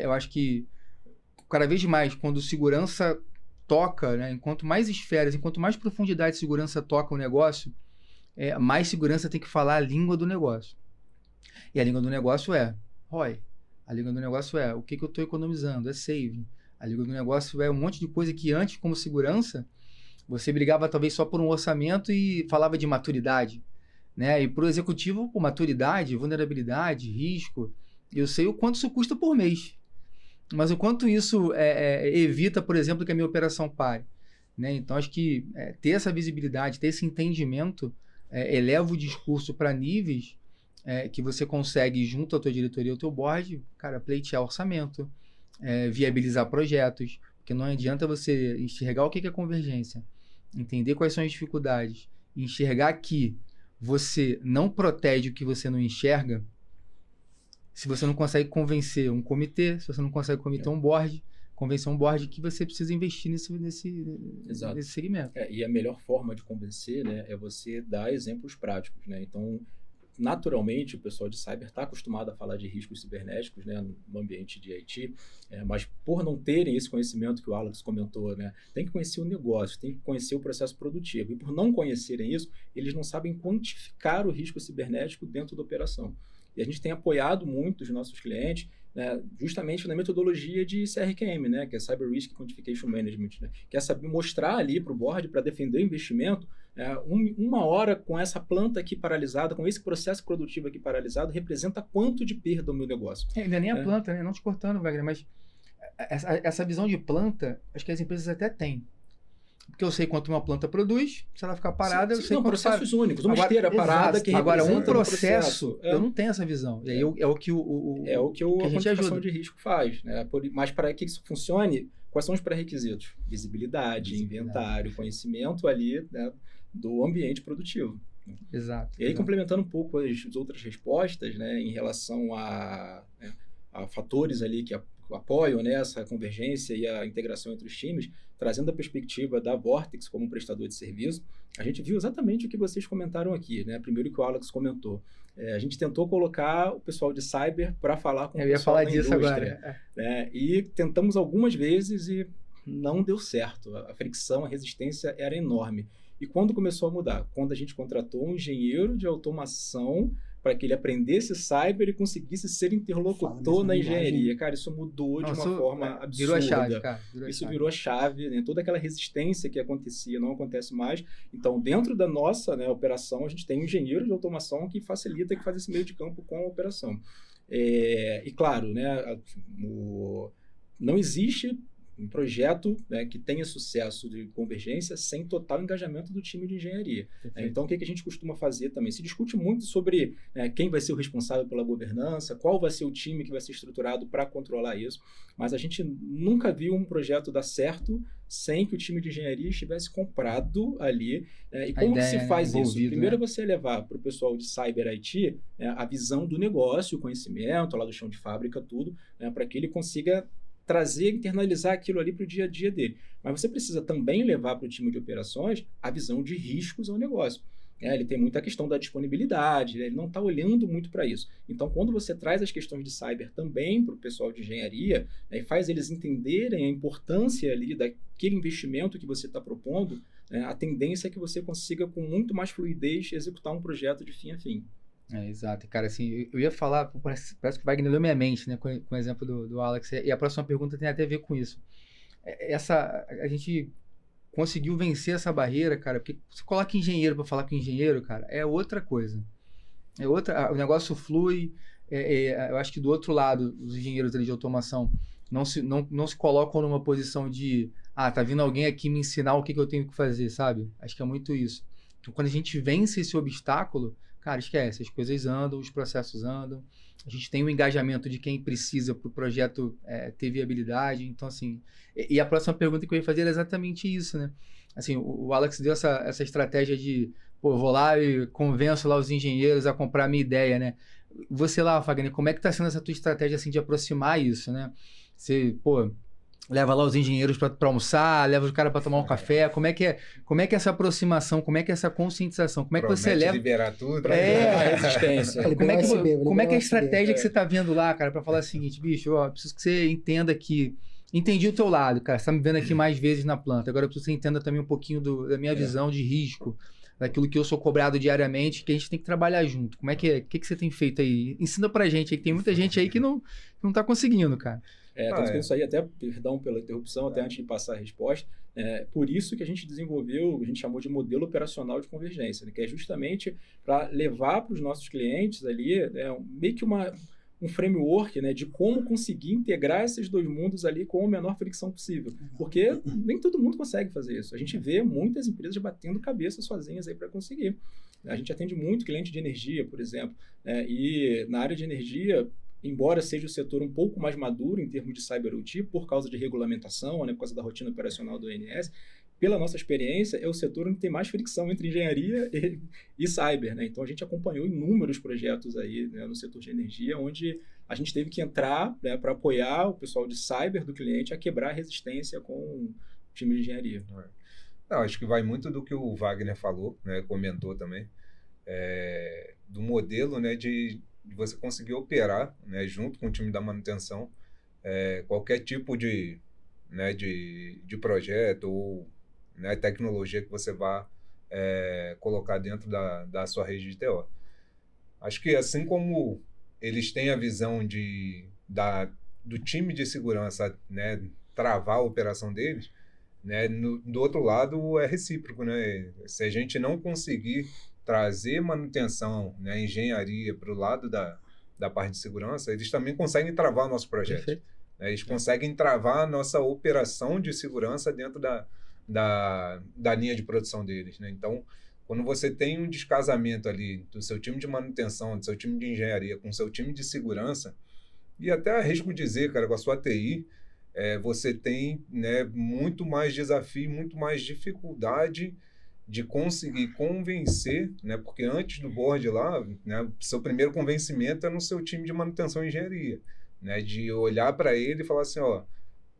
A: Eu acho que cada vez mais, quando segurança toca, né, enquanto mais esferas, enquanto mais profundidade de segurança toca o negócio, mais segurança tem que falar a língua do negócio. E a língua do negócio é ROI. A língua do negócio é o que eu estou economizando, é saving. A língua do negócio é um monte de coisa que antes, como segurança, você brigava talvez só por um orçamento e falava de maturidade. Né? E para o executivo, por maturidade, vulnerabilidade, risco, eu sei o quanto isso custa por mês. Mas o quanto isso evita, por exemplo, que a minha operação pare. Né? Então, acho que ter essa visibilidade, ter esse entendimento, eleva o discurso para níveis que você consegue, junto à tua diretoria e ao teu board, cara, pleitear orçamento, viabilizar projetos, porque não adianta você enxergar o que é convergência, entender quais são as dificuldades, enxergar que você não protege o que você não enxerga, se você não consegue convencer um comitê, se você não consegue convencer um board que você precisa investir nesse segmento.
B: E a melhor forma de convencer, né, é você dar exemplos práticos. Né? Então, naturalmente, o pessoal de cyber está acostumado a falar de riscos cibernéticos, né, no ambiente de IT, mas por não terem esse conhecimento que o Alex comentou, né, tem que conhecer o negócio, tem que conhecer o processo produtivo. E por não conhecerem isso, eles não sabem quantificar o risco cibernético dentro da operação. E a gente tem apoiado muito os nossos clientes, né, justamente na metodologia de CRQM, né, que é Cyber Risk Quantification Management, né, que é saber mostrar ali para o board, para defender o investimento, uma hora com essa planta aqui paralisada, com esse processo produtivo aqui paralisado, representa quanto de perda o meu negócio.
A: Ainda nem a planta, né? Não te cortando, Wagner, mas essa visão de planta, acho que as empresas até têm. Porque eu sei quanto uma planta produz, se ela ficar parada, eu sei quanto
B: processos únicos, uma esteira parada que
A: agora um processo, eu não tenho essa visão. E aí é o que
B: a quantificação de risco faz, né? Mas para que isso funcione, quais são os pré-requisitos? Visibilidade, inventário, conhecimento ali, né, do ambiente produtivo.
A: Exato.
B: E aí, complementando um pouco as outras respostas, né, em relação a fatores ali que apoiam, né, essa convergência e a integração entre os times, trazendo a perspectiva da Vortex como prestador de serviço, a gente viu exatamente o que vocês comentaram aqui, né? Primeiro que o Alex comentou. A gente tentou colocar o pessoal de cyber para falar com o pessoal da indústria. Eu ia falar disso agora. Né? E tentamos algumas vezes e não deu certo. A fricção, a resistência era enorme. E quando começou a mudar? Quando a gente contratou um engenheiro de automação para que ele aprendesse cyber e conseguisse ser interlocutor na engenharia. Cara, isso mudou de uma forma absurda.
A: Virou a chave, cara.
B: Virou a chave, né? Toda aquela resistência que acontecia não acontece mais. Então, dentro da nossa, né, operação, a gente tem um engenheiro de automação que facilita, que faz esse meio de campo com a operação. E claro, né, não existe um projeto, né, que tenha sucesso de convergência sem total engajamento do time de engenharia. Então, o que a gente costuma fazer também? Se discute muito sobre quem vai ser o responsável pela governança, qual vai ser o time que vai ser estruturado para controlar isso, mas a gente nunca viu um projeto dar certo sem que o time de engenharia estivesse comprado ali. E como que se faz isso? Primeiro você levar para o pessoal de Cyber IT a visão do negócio, o conhecimento lá do chão de fábrica, tudo, para que ele consiga trazer, internalizar aquilo ali para o dia a dia dele. Mas você precisa também levar para o time de operações a visão de riscos ao negócio. Ele tem muita questão da disponibilidade, ele não está olhando muito para isso. Então, quando você traz as questões de cyber também para o pessoal de engenharia, e faz eles entenderem a importância ali daquele investimento que você está propondo, a tendência é que você consiga, com muito mais fluidez, executar um projeto de fim a fim.
A: Exato, cara, assim, eu ia falar, parece que o Wagner leu minha mente, né, com o exemplo do Alex, e a próxima pergunta tem até a ver com isso. A gente conseguiu vencer essa barreira, cara, porque você coloca engenheiro para falar com engenheiro, cara, é outra coisa. O negócio flui, eu acho que do outro lado, os engenheiros ali de automação não se colocam numa posição de, tá vindo alguém aqui me ensinar o que eu tenho que fazer, sabe? Acho que é muito isso. Então, quando a gente vence esse obstáculo, cara, esquece, as coisas andam, os processos andam, a gente tem o engajamento de quem precisa para o projeto ter viabilidade, então assim, e a próxima pergunta que eu ia fazer era exatamente isso, né? Assim, o Alex deu essa estratégia de, pô, eu vou lá e convenço lá os engenheiros a comprar a minha ideia, né? Você lá, Fagner, como é que tá sendo essa tua estratégia, assim, de aproximar isso, né? Você, pô, leva lá os engenheiros para almoçar, leva os caras para tomar um café. Como é que é essa aproximação? Como é que é essa conscientização? Como é que você
C: Promete
A: leva
C: liberar tudo.
B: A resistência.
A: como é que,
D: USB,
A: como é que é a
D: USB.
A: estratégia que você tá vendo lá, cara, para falar o seguinte, bicho, ó, preciso que você entenda que entendi o teu lado, cara. Você tá me vendo aqui mais vezes na planta. Agora eu preciso que você entenda também um pouquinho da minha visão de risco, daquilo que eu sou cobrado diariamente, que a gente tem que trabalhar junto. Como é que é? O que você tem feito aí? Ensina pra gente aí, que tem muita gente aí que não tá conseguindo, cara.
B: Tanto que isso aí, até, perdão pela interrupção, até antes de passar a resposta, por isso que a gente desenvolveu, a gente chamou de modelo operacional de convergência, né, que é justamente para levar para os nossos clientes ali meio que um framework, né, de como conseguir integrar esses dois mundos ali com a menor fricção possível. Porque nem todo mundo consegue fazer isso. A gente vê muitas empresas batendo cabeça sozinhas aí para conseguir. A gente atende muito cliente de energia, por exemplo, e na área de energia, embora seja o setor um pouco mais maduro em termos de Cyber OT, por causa de regulamentação, né, por causa da rotina operacional do ONS, pela nossa experiência, é o setor onde tem mais fricção entre engenharia e cyber, né? Então, a gente acompanhou inúmeros projetos aí, né, no setor de energia, onde a gente teve que entrar, né, para apoiar o pessoal de cyber do cliente a quebrar a resistência com o time de engenharia.
C: Não, acho que vai muito do que o Wagner falou, né, comentou também, do modelo, né, de você conseguir operar, né, junto com o time da manutenção, qualquer tipo de projeto ou, né, tecnologia que você vá colocar dentro da sua rede de TO. Acho que assim como eles têm a visão do time de segurança, né, travar a operação deles, né, do outro lado é recíproco, né? Se a gente não conseguir trazer manutenção, né, engenharia para o lado da parte de segurança, eles também conseguem travar o nosso projeto.
A: Perfeito.
C: Né? Eles conseguem travar a nossa operação de segurança dentro da linha de produção deles. Né? Então, quando você tem um descasamento ali do seu time de manutenção, do seu time de engenharia com o seu time de segurança, e até arrisco dizer, cara, com a sua TI, você tem, né, muito mais desafio, muito mais dificuldade de conseguir convencer, né, porque antes do board lá, né, seu primeiro convencimento é no seu time de manutenção e engenharia, né, de olhar para ele e falar assim, ó,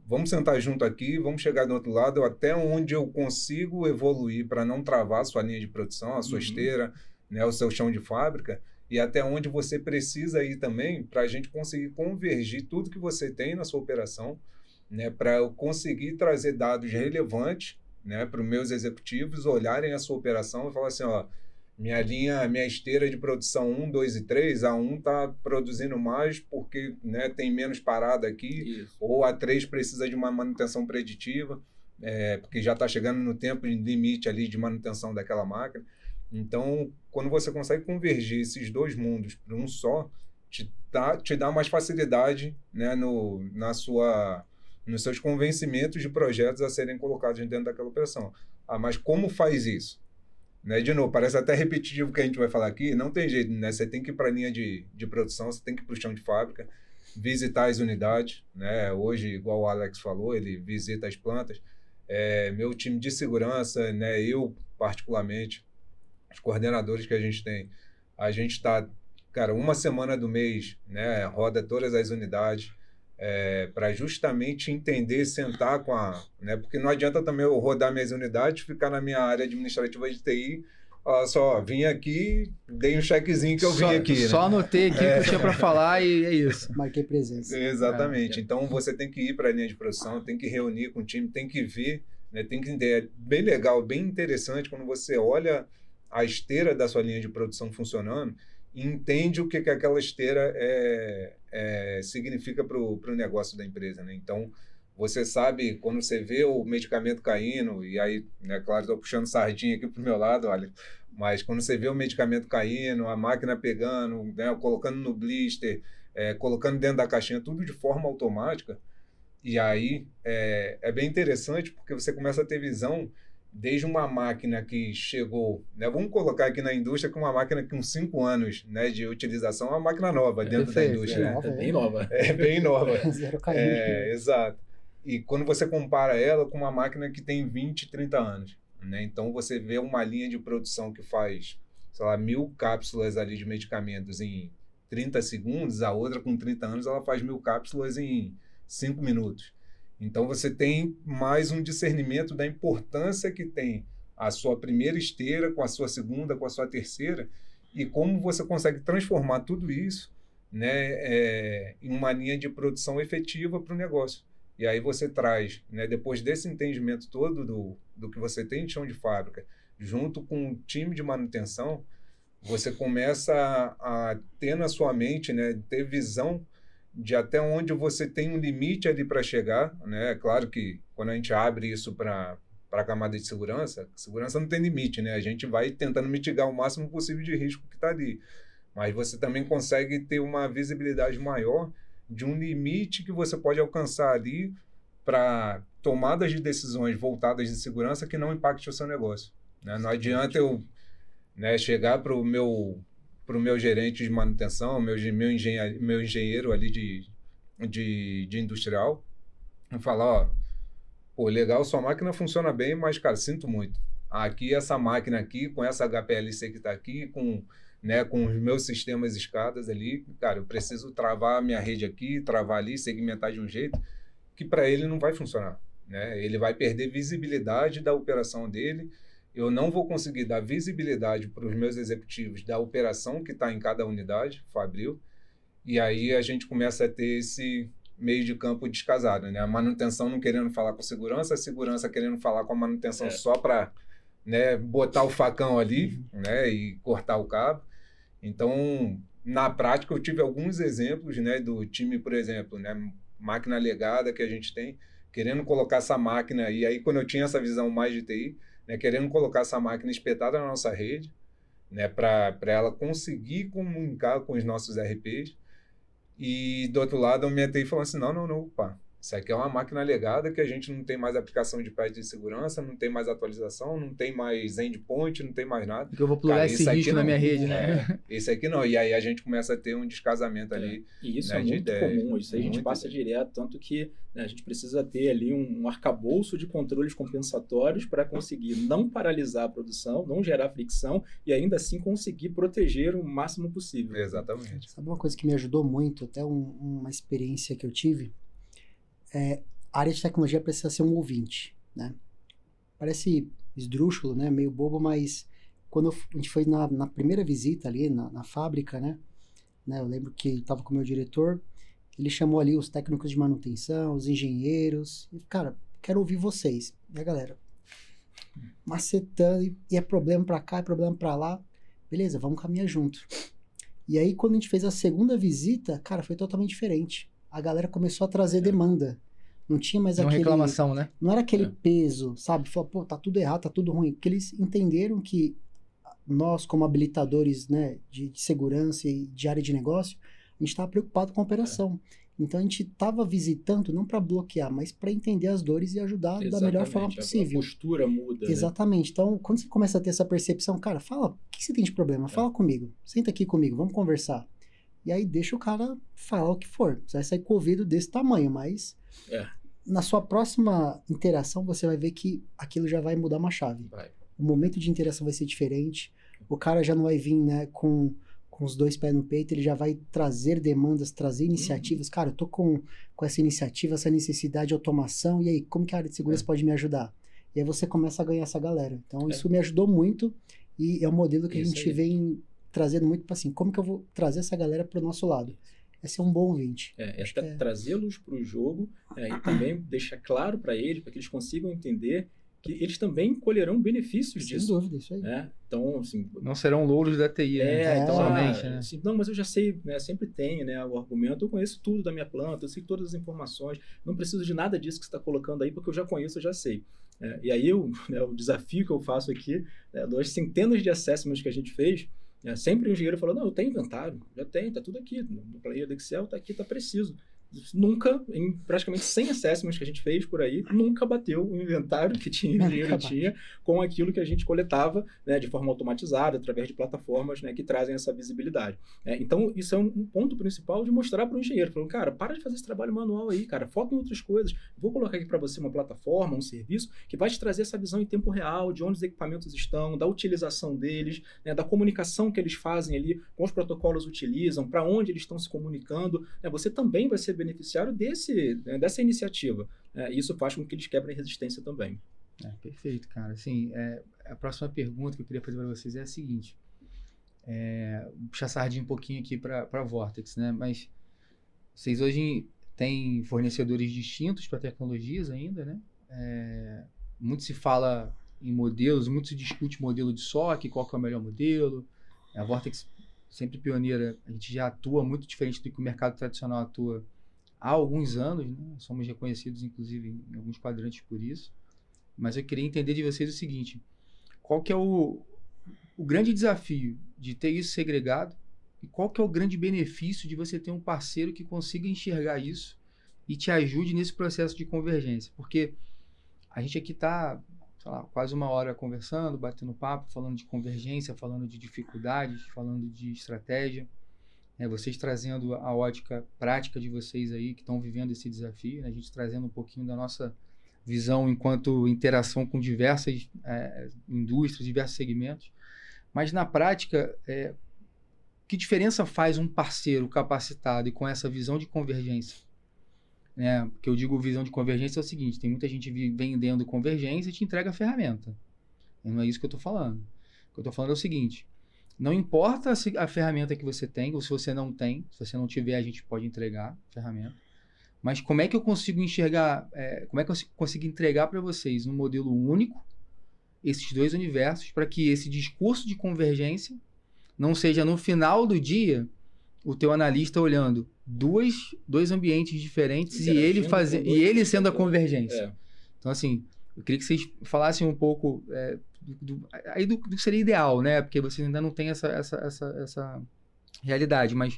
C: vamos sentar junto aqui, vamos chegar do outro lado, até onde eu consigo evoluir para não travar a sua linha de produção, a sua esteira, né, o seu chão de fábrica, e até onde você precisa ir também para a gente conseguir convergir tudo que você tem na sua operação, né, para eu conseguir trazer dados relevantes, né, para os meus executivos olharem a sua operação e falar assim, ó, minha esteira de produção 1, 2 e 3, a 1 está produzindo mais porque, né, tem menos parada aqui,
B: Isso.
C: ou a 3 precisa de uma manutenção preditiva, porque já está chegando no tempo de limite ali de manutenção daquela máquina. Então, quando você consegue convergir esses dois mundos para um só, te dá mais facilidade, né, nos seus convencimentos de projetos a serem colocados dentro daquela operação. Mas como faz isso? Né? De novo, parece até repetitivo o que a gente vai falar aqui, não tem jeito, né? Você tem que ir para a linha de produção, você tem que ir para o chão de fábrica, visitar as unidades, né? Hoje, igual o Alex falou, ele visita as plantas. Meu time de segurança, né? Eu particularmente, os coordenadores que a gente está, cara, uma semana do mês, né? Roda todas as unidades, para justamente entender, sentar né? Porque não adianta também eu rodar minhas unidades, ficar na minha área administrativa de TI, só vim aqui, dei um chequezinho que eu vim aqui. Né?
A: Só anotei aqui o que eu tinha para falar e é isso.
D: Marquei presença.
C: Exatamente. Então você tem que ir para a linha de produção, tem que reunir com o time, tem que ver, né? Tem que entender. É bem legal, bem interessante quando você olha a esteira da sua linha de produção funcionando e entende o que aquela esteira significa para o negócio da empresa, né? Então, você sabe, quando você vê o medicamento caindo, e aí, né, claro, estou puxando sardinha aqui para o meu lado, olha, mas quando você vê o medicamento caindo, a máquina pegando, né, colocando no blister, colocando dentro da caixinha, tudo de forma automática, e aí é bem interessante porque você começa a ter visão desde uma máquina que chegou, né, vamos colocar aqui na indústria com uma máquina com 5 anos, né, de utilização, é uma máquina nova dentro da indústria.
D: Nova,
B: É bem nova.
C: É bem nova.
D: Zero cair.
C: Exato. E quando você compara ela com uma máquina que tem 20, 30 anos, né, então você vê uma linha de produção que faz, sei lá, 1000 cápsulas ali de medicamentos em 30 segundos, a outra com 30 anos ela faz 1000 cápsulas em 5 minutos. Então você tem mais um discernimento da importância que tem a sua primeira esteira com a sua segunda, com a sua terceira, e como você consegue transformar tudo isso, né, em uma linha de produção efetiva para o negócio. E aí você traz, né, depois desse entendimento todo do que você tem de chão de fábrica, junto com o time de manutenção, você começa a ter na sua mente, né, ter visão de até onde você tem um limite ali para chegar, né? Claro que quando a gente abre isso para a camada de segurança não tem limite, né? A gente vai tentando mitigar o máximo possível de risco que está ali. Mas você também consegue ter uma visibilidade maior de um limite que você pode alcançar ali para tomadas de decisões voltadas de segurança que não impacte o seu negócio, né? Não adianta eu, né, chegar para o meu gerente de manutenção, meu engenheiro ali de industrial, e falar, ó, pô, legal, sua máquina funciona bem, mas, cara, sinto muito. Aqui, essa máquina aqui, com essa HPLC que está aqui, né, com os meus sistemas escadas ali, cara, eu preciso travar a minha rede aqui, travar ali, segmentar de um jeito que para ele não vai funcionar, né? Ele vai perder visibilidade da operação dele. Eu não vou conseguir dar visibilidade para os meus executivos da operação que está em cada unidade, Fabril, e aí a gente começa a ter esse meio de campo descasado, né? A manutenção não querendo falar com a segurança querendo falar com a manutenção só para, né, botar o facão ali, né, e cortar o cabo. Então, na prática, eu tive alguns exemplos, né, do time, por exemplo, né, máquina legada que a gente tem, querendo colocar essa máquina, e aí quando eu tinha essa visão mais de TI, né, querendo colocar essa máquina espetada na nossa rede, né, para ela conseguir comunicar com os nossos RPs. E do outro lado, eu me atei e falando assim, não, pá, isso aqui é uma máquina legada que a gente não tem mais aplicação de patch de segurança, não tem mais atualização, não tem mais endpoint, não tem mais nada.
A: Porque eu vou plugar esse risco na minha rede, né?
C: Esse aqui não. E aí a gente começa a ter um descasamento ali.
B: E isso,
C: né,
B: é muito comum, isso aí a gente passa direto, tanto que, né, a gente precisa ter ali um arcabouço de controles compensatórios para conseguir não paralisar a produção, não gerar fricção e ainda assim conseguir proteger o máximo possível.
C: Exatamente.
D: Sabe uma coisa que me ajudou muito, até uma experiência que eu tive? A área de tecnologia precisa ser um ouvinte, né? Parece esdrúxulo, né? Meio bobo, mas quando a gente foi na primeira visita ali na fábrica, né? Eu lembro que estava com o meu diretor, ele chamou ali os técnicos de manutenção, os engenheiros, e, cara, quero ouvir vocês. E a galera macetando, e é problema pra cá, é problema pra lá. Beleza, vamos caminhar junto. E aí, quando a gente fez a segunda visita, cara, foi totalmente diferente. A galera começou a trazer demanda. Não tinha mais aquele...
A: reclamação, né?
D: Não era aquele peso, sabe? Falou, pô, tá tudo errado, tá tudo ruim. Porque eles entenderam que nós, como habilitadores, né, de segurança e de área de negócio, a gente estava preocupado com a operação. Então, a gente estava visitando não para bloquear, mas para entender as dores e ajudar da melhor forma possível.
B: A postura muda.
D: Exatamente. Né? Então, quando você começa a ter essa percepção, cara, fala, o que você tem de problema? Fala comigo. Senta aqui comigo, vamos conversar. E aí deixa o cara falar o que for. Você vai sair com o ouvido desse tamanho, mas na sua próxima interação você vai ver que aquilo já vai mudar uma chave. O momento de interação vai ser diferente. O cara já não vai vir, né, com os dois pés no peito, ele já vai trazer demandas, trazer iniciativas. Cara, eu tô com essa iniciativa, essa necessidade de automação, e aí, como que a área de segurança pode me ajudar? E aí você começa a ganhar essa galera. Então, isso me ajudou muito, e é um modelo que a gente vem trazendo muito para assim, como que eu vou trazer essa galera para o nosso lado? Esse é um bom ouvinte.
B: Trazê-los para o jogo e também deixar claro para eles, para que eles consigam entender que eles também colherão benefícios disso.
D: Sem dúvida, isso aí.
B: Então, assim...
A: Não serão louros da TI, né?
B: Então,
A: somente, né?
B: Assim, não, mas eu já sei, né? Sempre tem, né, o argumento, eu conheço tudo da minha planta, eu sei todas as informações, não preciso de nada disso que você está colocando aí, porque eu já conheço, eu já sei. E aí, o desafio que eu faço aqui, das centenas de assessments que a gente fez, sempre o engenheiro falou, não, eu tenho inventário, já tenho, tá tudo aqui, no planilha do Excel, tá aqui, tá preciso. nunca, em praticamente 100 assessments que a gente fez por aí, nunca bateu o inventário que tinha, o engenheiro tinha, com aquilo que a gente coletava, né, de forma automatizada, através de plataformas, né, que trazem essa visibilidade. Então, isso é um ponto principal de mostrar para o engenheiro, falando, cara, para de fazer esse trabalho manual aí, cara, foca em outras coisas. Vou colocar aqui para você uma plataforma, um serviço, que vai te trazer essa visão em tempo real, de onde os equipamentos estão, da utilização deles, né, da comunicação que eles fazem ali, com os protocolos utilizam, para onde eles estão se comunicando. Você também vai ser beneficiário dessa iniciativa. Isso faz com que eles quebrem resistência também.
A: Perfeito, cara. Assim, a próxima pergunta que eu queria fazer para vocês é a seguinte. Vou puxar a sardinha um pouquinho aqui para a Vortex, né? Mas vocês hoje têm fornecedores distintos para tecnologias ainda, né? Muito se fala em modelos, muito se discute modelo de SOC, qual que é o melhor modelo. A Vortex, sempre pioneira, a gente já atua muito diferente do que o mercado tradicional atua há alguns anos, né? Somos reconhecidos, inclusive, em alguns quadrantes por isso. Mas eu queria entender de vocês o seguinte: qual que é o grande desafio de ter isso segregado e qual que é o grande benefício de você ter um parceiro que consiga enxergar isso e te ajude nesse processo de convergência? Porque a gente aqui está, sei lá, quase uma hora conversando, batendo papo, falando de convergência, falando de dificuldades, falando de estratégia. Vocês trazendo a ótica prática de vocês aí, que estão vivendo esse desafio, né? A gente trazendo um pouquinho da nossa visão enquanto interação com diversas indústrias, diversos segmentos. Mas, na prática, que diferença faz um parceiro capacitado e com essa visão de convergência? Porque eu digo visão de convergência é o seguinte: tem muita gente vendendo convergência e te entrega a ferramenta. E não é isso que eu estou falando. O que eu estou falando é o seguinte: não importa a ferramenta que você tem, ou se você não tem, se você não tiver, a gente pode entregar a ferramenta. Mas como é que eu consigo enxergar, como é que eu consigo entregar para vocês um modelo único, esses dois universos, para que esse discurso de convergência não seja no final do dia o teu analista olhando dois ambientes diferentes e ele sendo a convergência. Então, assim, eu queria que vocês falassem um pouco do que seria ideal, né? Porque vocês ainda não têm essa realidade, mas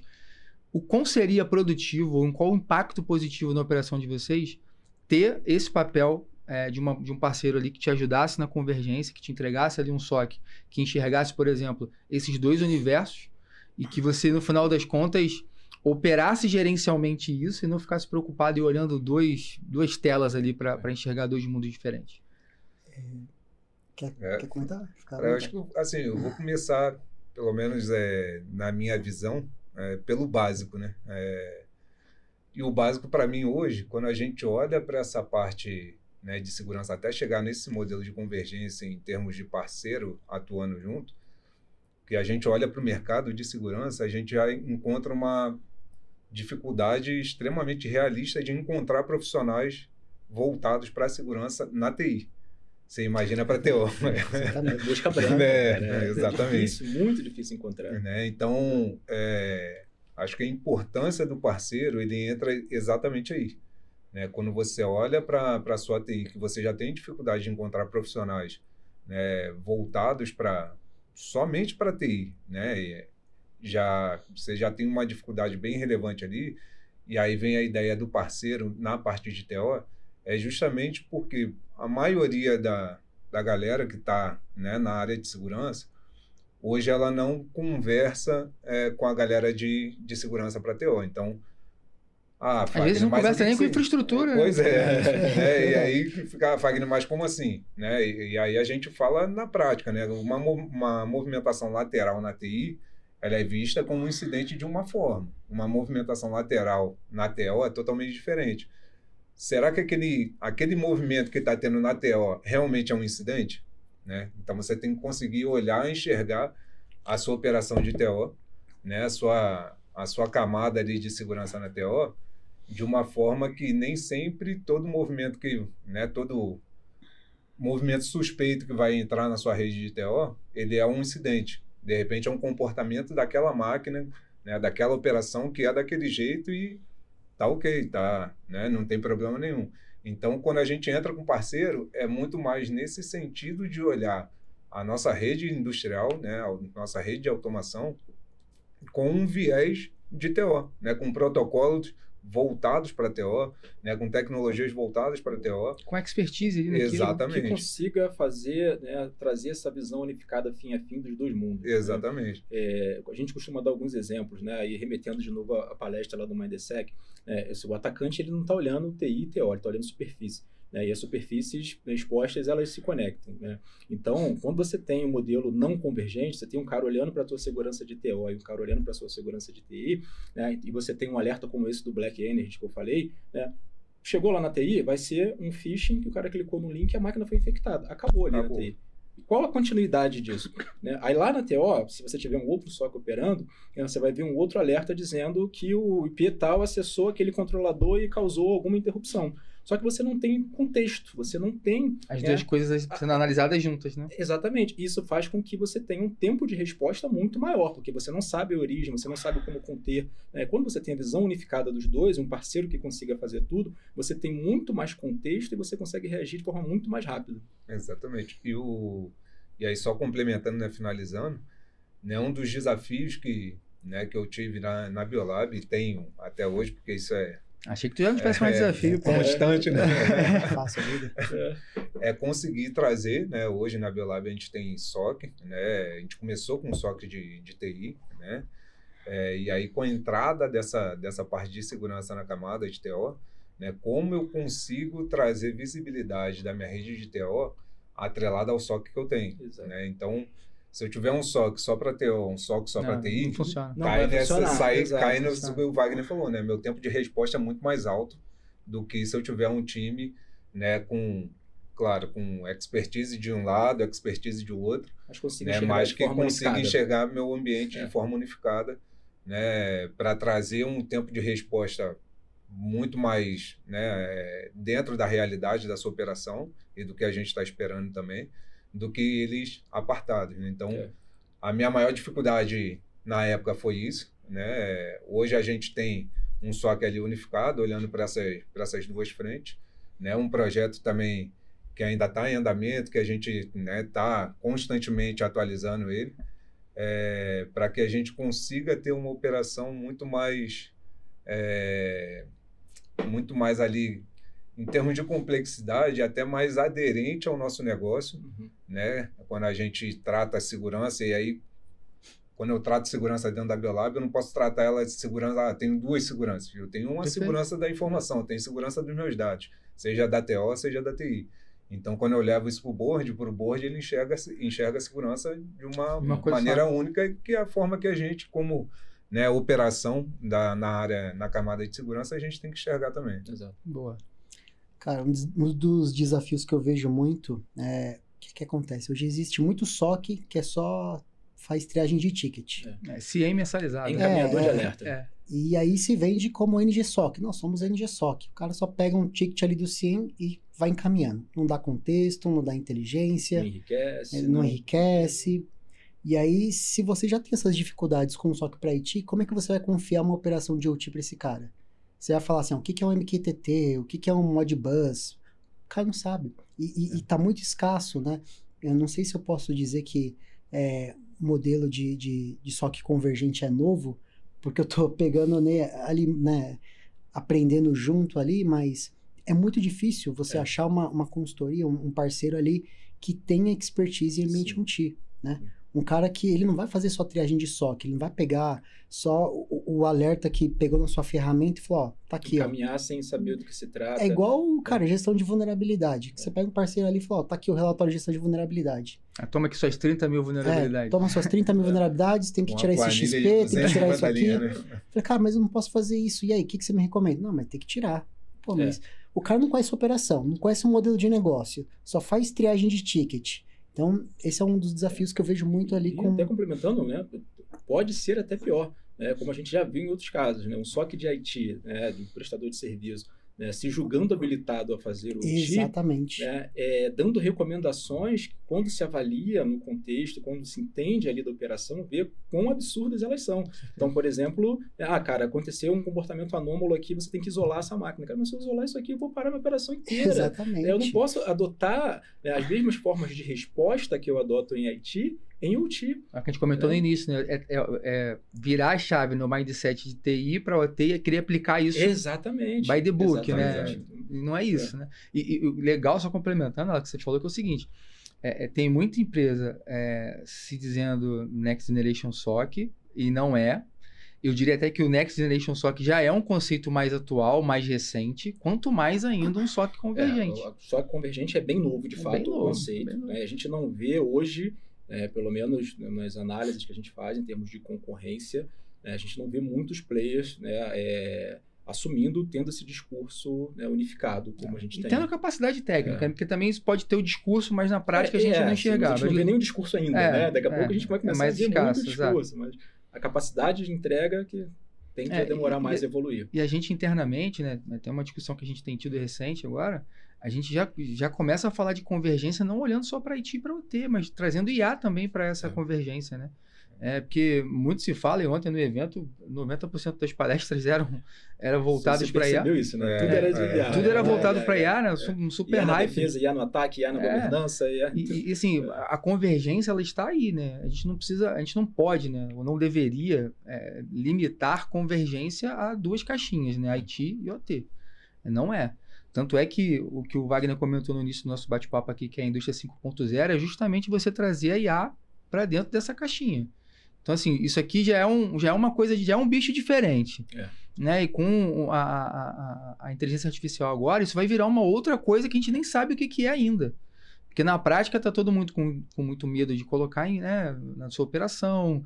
A: o quão seria produtivo, ou qual o impacto positivo na operação de vocês ter esse papel de um parceiro ali que te ajudasse na convergência, que te entregasse ali um SOC, que enxergasse, por exemplo, esses dois universos e que você, no final das contas, operasse gerencialmente isso e não ficasse preocupado e olhando duas telas ali para enxergar dois mundos diferentes.
D: Quer comentar?
C: Eu acho que, assim, eu vou começar, pelo menos na minha visão, pelo básico, né? E o básico para mim hoje, quando a gente olha para essa parte, né, de segurança, até chegar nesse modelo de convergência em termos de parceiro atuando junto, que a gente olha para o mercado de segurança, a gente já encontra uma dificuldade extremamente realista de encontrar profissionais voltados para a segurança na TI. Você imagina para TO.
B: Busca branca.
C: Exatamente.
B: Difícil, muito difícil encontrar.
C: Então, acho que a importância do parceiro, ele entra exatamente aí. Né? Quando você olha para a sua TI, que você já tem dificuldade de encontrar profissionais, né, voltados somente para TI, né? Você já tem uma dificuldade bem relevante ali, e aí vem a ideia do parceiro na parte de TO, justamente porque a maioria da galera que está, né, na área de segurança, hoje ela não conversa com a galera de segurança para TO. Então,
A: às vezes não conversa nem com infraestrutura.
C: Pois e aí fica, Fagner, mas como assim? Né? E aí a gente fala na prática, né? Uma movimentação lateral na TI, ela é vista como um incidente de uma forma. Uma movimentação lateral na TO é totalmente diferente. Será que aquele movimento que está tendo na TO realmente é um incidente? Né? Então você tem que conseguir olhar e enxergar a sua operação de TO, né? a sua camada ali de segurança na TO, de uma forma que nem sempre todo movimento todo movimento suspeito que vai entrar na sua rede de TO, ele é um incidente. De repente é um comportamento daquela máquina, né, daquela operação que é daquele jeito e tá ok, tá, né, não tem problema nenhum. Então, quando a gente entra com parceiro, é muito mais nesse sentido de olhar a nossa rede industrial, né, a nossa rede de automação, com um viés de TO, né, com protocolos voltados para TO, né, com tecnologias voltadas para TO.
A: Com expertise ali naquilo.
C: Exatamente.
B: Que consiga fazer, né, trazer essa visão unificada fim a fim dos dois mundos.
C: Exatamente.
B: Né? A gente costuma dar alguns exemplos, né, e remetendo de novo à palestra lá do Mindsec, o atacante ele não está olhando TI e TO, ele está olhando superfície. Né, e as superfícies expostas, elas se conectam. Né? Então, quando você tem um modelo não convergente, você tem um cara olhando para a tua segurança de TO e um cara olhando para a sua segurança de TI, né, e você tem um alerta como esse do Black Energy que eu falei, né, chegou lá na TI, vai ser um phishing que o cara clicou no link e a máquina foi infectada. Acabou ali na TI. E qual a continuidade disso? Né? Aí lá na TO, se você tiver um outro SOC operando, você vai ver um outro alerta dizendo que o IP tal acessou aquele controlador e causou alguma interrupção. Só que você não tem contexto, você não tem...
A: As duas coisas sendo analisadas juntas, né?
B: Exatamente. Isso faz com que você tenha um tempo de resposta muito maior, porque você não sabe a origem, você não sabe como conter. Né? Quando você tem a visão unificada dos dois, um parceiro que consiga fazer tudo, você tem muito mais contexto e você consegue reagir de forma muito mais rápida.
C: Exatamente. E aí, só complementando, né, finalizando, né, um dos desafios que eu tive na Biolab, e tenho até hoje, porque isso
A: Achei que tu já não tivesse mais desafio.
C: Constante, né?
D: Fácil a vida.
C: É conseguir trazer, né? Hoje na Biolab a gente tem SOC, né? A gente começou com SOC de TI, né? E aí com a entrada dessa parte de segurança na camada de TO, né? Como eu consigo trazer visibilidade da minha rede de TO atrelada ao SOC que eu tenho, né? Então, se eu tiver um SOC só para TO, um SOC só para TI,
A: não funciona.
C: Cai no que o Wagner falou, né? Meu tempo de resposta é muito mais alto do que se eu tiver um time, né, com expertise de um lado, expertise de outro, mas que consiga enxergar meu ambiente de forma unificada, né, para trazer um tempo de resposta muito mais, né, dentro da realidade da sua operação e do que a gente está esperando também, do que eles apartados. Né? Então, a minha maior dificuldade na época foi isso. Né? Hoje a gente tem um SOC ali unificado, olhando para essas duas frentes. Né? Um projeto também que ainda está em andamento, que a gente está constantemente atualizando ele, para que a gente consiga ter uma operação muito mais ali, em termos de complexidade, até mais aderente ao nosso negócio, né? Quando a gente trata a segurança, e aí, quando eu trato segurança dentro da Biolab, eu não posso tratar ela de segurança, tenho duas seguranças. Eu tenho uma segurança da informação, eu tenho segurança dos meus dados, seja da TO, seja da TI. Então, quando eu levo isso para o board, ele enxerga a segurança de uma maneira única, que é a forma que a gente, como... né, operação na camada de segurança, a gente tem que enxergar também.
B: Exato.
A: Boa.
D: Cara, um dos desafios que eu vejo muito o que acontece? Hoje existe muito SOC que só faz triagem de ticket.
A: CIEM mensalizado.
B: Encaminhador de alerta.
D: E aí se vende como NGSOC. Nós somos NGSOC. O cara só pega um ticket ali do CIEM e vai encaminhando. Não dá contexto, não dá inteligência. Não enriquece. E aí, se você já tem essas dificuldades com o SOC para IT, como é que você vai confiar uma operação de OT para esse cara? Você vai falar assim, o que é um MQTT, o que é um Modbus? O cara não sabe. E tá muito escasso, né? Eu não sei se eu posso dizer que o modelo de SOC convergente é novo, porque eu tô pegando ali, né, aprendendo junto ali, mas é muito difícil você achar uma consultoria, um parceiro ali que tenha expertise em ambiente OT, né? Um cara que ele não vai fazer só triagem de SOC, ele não vai pegar só o alerta que pegou na sua ferramenta e falou, ó, tá aqui,
B: Encaminhar sem saber do que se trata.
D: É igual, cara, gestão de vulnerabilidade. Você pega um parceiro ali e fala, ó, tá aqui o relatório de gestão de vulnerabilidade.
A: Toma aqui suas 30 mil vulnerabilidades.
D: Toma suas 30 mil vulnerabilidades, tem que tirar esse XP, tem que tirar isso aqui. Né? Falei, cara, mas eu não posso fazer isso. E aí, o que você me recomenda? Não, mas tem que tirar. Pô, mas o cara não conhece a operação, não conhece o modelo de negócio, só faz triagem de ticket. Então, esse é um dos desafios que eu vejo muito ali com...
B: Até complementando, né? Pode ser até pior, né? Como a gente já viu em outros casos, né? Um SOC de IT, né? De um prestador de serviço, né? Se julgando habilitado a fazer o OT,
D: exatamente,
B: né? Dando recomendações quando se avalia no contexto, quando se entende ali da operação, ver quão absurdas elas são. Então, por exemplo, cara, aconteceu um comportamento anômalo aqui, você tem que isolar essa máquina. Cara, mas se eu isolar isso aqui, eu vou parar minha operação inteira.
D: Exatamente.
B: Eu não posso adotar as mesmas formas de resposta que eu adoto em IT em OT.
A: É o que a gente comentou no início, né? Virar a chave no mindset de TI para OT e querer aplicar isso
B: Exatamente.
A: by the book,
B: Exatamente.
A: né? E não é isso, né? E o legal, só complementando, que você falou, que é o seguinte, tem muita empresa se dizendo Next Generation SOC e não é. Eu diria até que o Next Generation SOC já é um conceito mais atual, mais recente, quanto mais ainda um SOC convergente.
B: O SOC convergente é bem novo, de fato, o conceito. Né? A gente não vê hoje, pelo menos nas análises que a gente faz em termos de concorrência, a gente não vê muitos players, né, assumindo, tendo esse discurso, né, unificado, como a gente tem.
A: E tendo capacidade técnica, porque também isso pode ter o discurso, mas na prática a gente não enxergava.
B: A gente não vê nenhum discurso ainda, né? Daqui a pouco a gente vai começar a ver muito discurso, mas a capacidade de entrega que tende a demorar mais a evoluir.
A: E a gente internamente, né, tem uma discussão que a gente tem tido recente agora, a gente já começa a falar de convergência não olhando só para IT e para OT, mas trazendo IA também para essa convergência, né? Porque muito se fala, e ontem no evento, 90% das palestras eram voltadas para IA.
B: Você percebeu isso, né? Tudo era de IA.
A: Tudo era voltado para IA, né? Um super
B: IA na
A: hype.
B: defesa, IA no ataque, IA na governança. IA...
A: E assim, a convergência, ela está aí, né? A gente não pode, né? Ou não deveria limitar convergência a duas caixinhas, né? IT e OT. Não é. Tanto é que o que o Wagner comentou no início do nosso bate-papo aqui, que é a indústria 5.0, é justamente você trazer a IA para dentro dessa caixinha. Então, assim, isso aqui já é uma coisa, já é um bicho diferente. Né? E com a inteligência artificial agora, isso vai virar uma outra coisa que a gente nem sabe o que é ainda. Porque na prática está todo mundo com muito medo de colocar na sua operação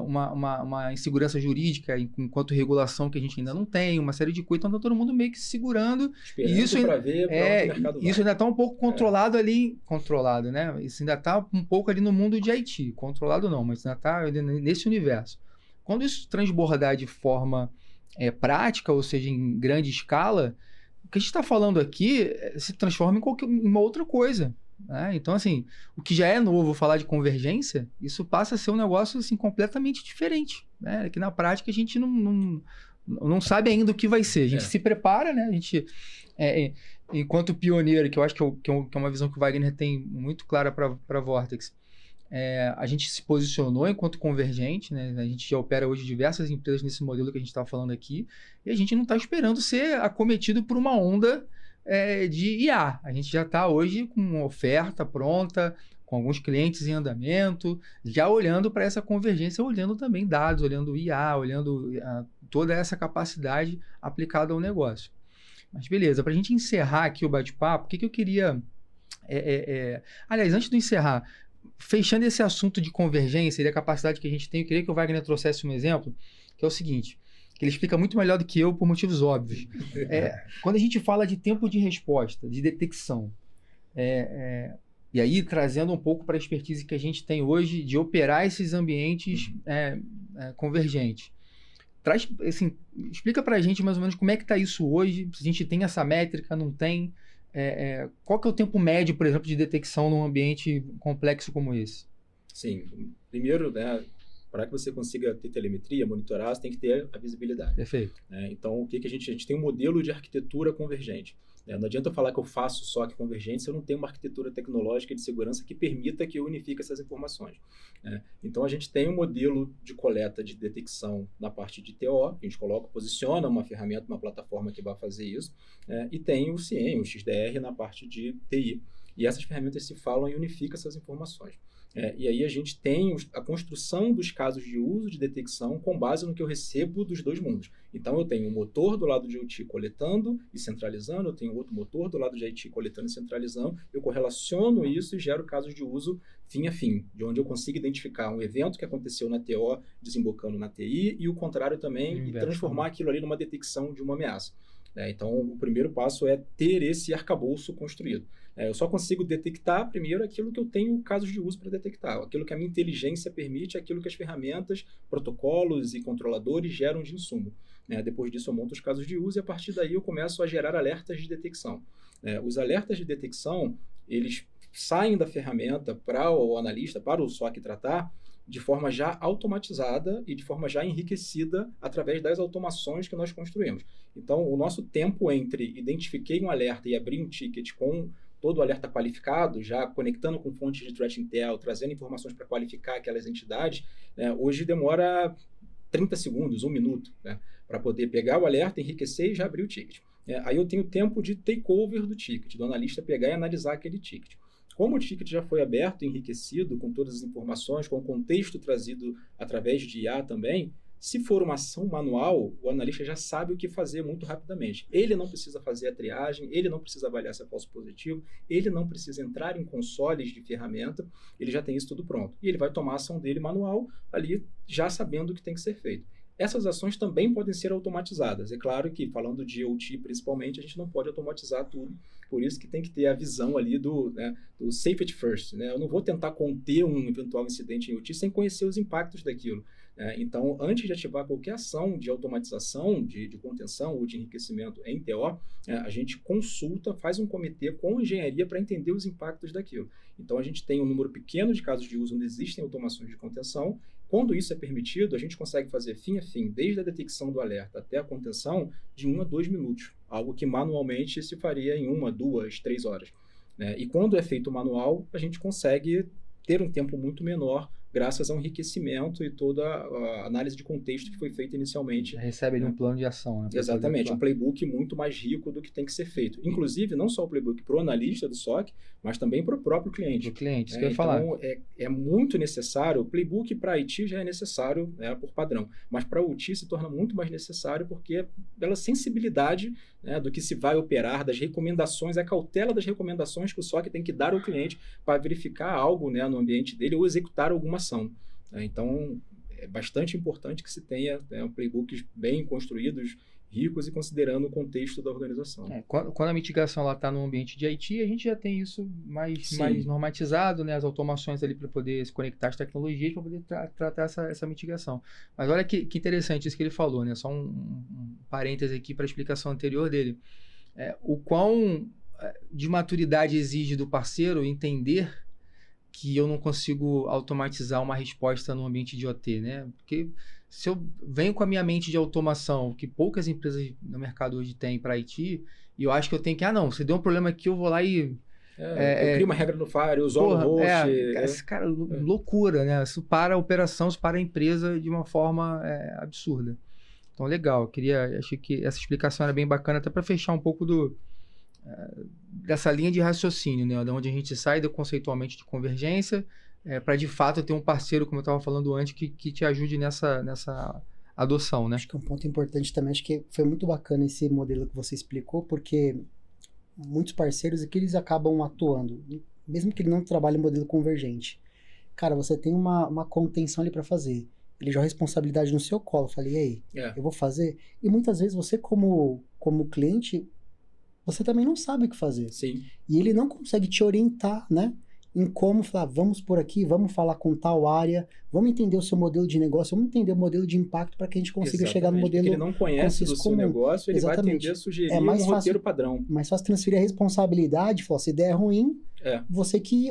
A: uma insegurança jurídica enquanto regulação que a gente ainda não tem, uma série de coisas. Então está todo mundo meio que se segurando.
B: Esperando
A: isso
B: para ver para onde o mercado vai.
A: Isso ainda está um pouco controlado ali. Controlado, né? Isso ainda está um pouco ali no mundo de IT. Controlado não, mas ainda está nesse universo. Quando isso transbordar de forma prática, ou seja, em grande escala, o que a gente está falando aqui se transforma em uma outra coisa. Então, assim, o que já é novo falar de convergência, isso passa a ser um negócio assim, completamente diferente. Né? Que na prática a gente não sabe ainda o que vai ser. A gente se prepara, né? A gente, enquanto pioneiro, que eu acho que é uma visão que o Wagner tem muito clara para a Vortex, a gente se posicionou enquanto convergente, né? A gente já opera hoje diversas empresas nesse modelo que a gente está falando aqui, e a gente não está esperando ser acometido por uma onda de IA. A gente já está hoje com uma oferta pronta, com alguns clientes em andamento, já olhando para essa convergência, olhando também dados, olhando IA, olhando toda essa capacidade aplicada ao negócio. Mas beleza, para a gente encerrar aqui o bate-papo, o que eu queria... Aliás, antes de encerrar, fechando esse assunto de convergência e da capacidade que a gente tem, eu queria que o Wagner trouxesse um exemplo, que é o seguinte... que ele explica muito melhor do que eu por motivos óbvios. Quando a gente fala de tempo de resposta, de detecção, e aí trazendo um pouco para a expertise que a gente tem hoje de operar esses ambientes convergentes. Assim, explica para a gente mais ou menos como é que está isso hoje, se a gente tem essa métrica, não tem, qual que é o tempo médio, por exemplo, de detecção num ambiente complexo como esse?
B: Sim, primeiro, né, para que você consiga ter telemetria, monitorar, você tem que ter a visibilidade.
A: Perfeito.
B: Então, o que a gente tem um modelo de arquitetura convergente. Não adianta eu falar que eu faço SOC convergente se eu não tenho uma arquitetura tecnológica de segurança que permita que eu unifique essas informações. Então, a gente tem um modelo de coleta de detecção na parte de TO, a gente posiciona uma ferramenta, uma plataforma que vai fazer isso, e tem o CIEM, o XDR na parte de TI. E essas ferramentas se falam e unificam essas informações. E aí a gente tem a construção dos casos de uso de detecção com base no que eu recebo dos dois mundos. Então, eu tenho um motor do lado de OT coletando e centralizando, eu tenho outro motor do lado de IT coletando e centralizando, eu correlaciono isso e gero casos de uso fim a fim, de onde eu consigo identificar um evento que aconteceu na TO desembocando na TI e o contrário também, e transformar aquilo ali numa detecção de uma ameaça. Então, o primeiro passo é ter esse arcabouço construído. Eu só consigo detectar primeiro aquilo que eu tenho casos de uso para detectar, aquilo que a minha inteligência permite, aquilo que as ferramentas, protocolos e controladores geram de insumo. Depois disso eu monto os casos de uso e a partir daí eu começo a gerar alertas de detecção. Os alertas de detecção, eles saem da ferramenta para o analista, para o SOC tratar, de forma já automatizada e de forma já enriquecida através das automações que nós construímos. Então, o nosso tempo entre identifiquei um alerta e abri um ticket com todo o alerta qualificado, já conectando com fontes de threat intel, trazendo informações para qualificar aquelas entidades, né, hoje demora 30 segundos, 1 minuto, né, para poder pegar o alerta, enriquecer e já abrir o ticket. Aí eu tenho tempo de takeover do ticket, do analista pegar e analisar aquele ticket. Como o ticket já foi aberto, enriquecido, com todas as informações, com o contexto trazido através de IA também, se for uma ação manual, o analista já sabe o que fazer muito rapidamente. Ele não precisa fazer a triagem, ele não precisa avaliar se é falso positivo, ele não precisa entrar em consoles de ferramenta, ele já tem isso tudo pronto. E ele vai tomar a ação dele manual ali, já sabendo o que tem que ser feito. Essas ações também podem ser automatizadas. É claro que, falando de OT principalmente, a gente não pode automatizar tudo. Por isso que tem que ter a visão ali do safety first. Né? Eu não vou tentar conter um eventual incidente em OT sem conhecer os impactos daquilo. Então, antes de ativar qualquer ação de automatização, de contenção ou de enriquecimento em TO, a gente consulta, faz um comitê com engenharia para entender os impactos daquilo. Então, a gente tem um número pequeno de casos de uso onde existem automações de contenção. Quando isso é permitido, a gente consegue fazer fim a fim, desde a detecção do alerta até a contenção, de 1 a 2 minutos. Algo que manualmente se faria em 1, 2, 3 horas. E quando é feito manual, a gente consegue ter um tempo muito menor, graças ao enriquecimento e toda a análise de contexto que foi feita inicialmente.
A: Recebe ali um plano de ação. Né,
B: exatamente, um playbook muito mais rico do que tem que ser feito. Inclusive, não só o playbook para o analista do SOC, mas também para o próprio cliente.
A: Para o cliente, isso que eu ia falar.
B: Então, é muito necessário, o playbook para IT já é necessário por padrão, mas para o OT se torna muito mais necessário porque pela sensibilidade do que se vai operar, das recomendações, a cautela das recomendações que o SOC tem que dar ao cliente para verificar algo no ambiente dele ou executar alguma ação. Então, é bastante importante que se tenha playbooks bem construídos, ricos e considerando o contexto da organização.
A: Quando a mitigação está no ambiente de IT, a gente já tem isso mais normatizado, né? As automações ali para poder se conectar às tecnologias para poder tratar essa mitigação. Mas olha que interessante isso que ele falou, né? Só um parêntese aqui para a explicação anterior dele. O quão de maturidade exige do parceiro entender que eu não consigo automatizar uma resposta no ambiente de OT, né? Porque se eu venho com a minha mente de automação, que poucas empresas no mercado hoje têm para IT, e eu acho que eu tenho que, se deu um problema aqui, eu vou lá e...
B: eu crio uma regra no Fire, eu isola o host...
A: Cara, loucura, né? Isso para a operação, isso para a empresa de uma forma absurda. Então, legal. Achei que essa explicação era bem bacana, até para fechar um pouco dessa linha de raciocínio, né? De onde a gente sai conceitualmente de convergência, para de fato ter um parceiro, como eu estava falando antes, que te ajude nessa adoção, né?
D: Acho que é um ponto importante também, acho que foi muito bacana esse modelo que você explicou, porque muitos parceiros aqui eles acabam atuando, mesmo que ele não trabalhe em modelo convergente. Cara, você tem uma contenção ali para fazer. Ele joga a responsabilidade no seu colo. Falei, e aí, eu vou fazer? E muitas vezes você, como cliente, você também não sabe o que fazer.
B: Sim.
D: E ele não consegue te orientar, né? Em como falar, vamos por aqui, vamos falar com tal área, vamos entender o seu modelo de negócio, vamos entender o modelo de impacto para que a gente consiga chegar no modelo.
B: Porque ele não conhece do seu negócio, ele vai tender a sugerir um roteiro padrão.
D: Mais fácil transferir a responsabilidade, falar, se der ruim, você que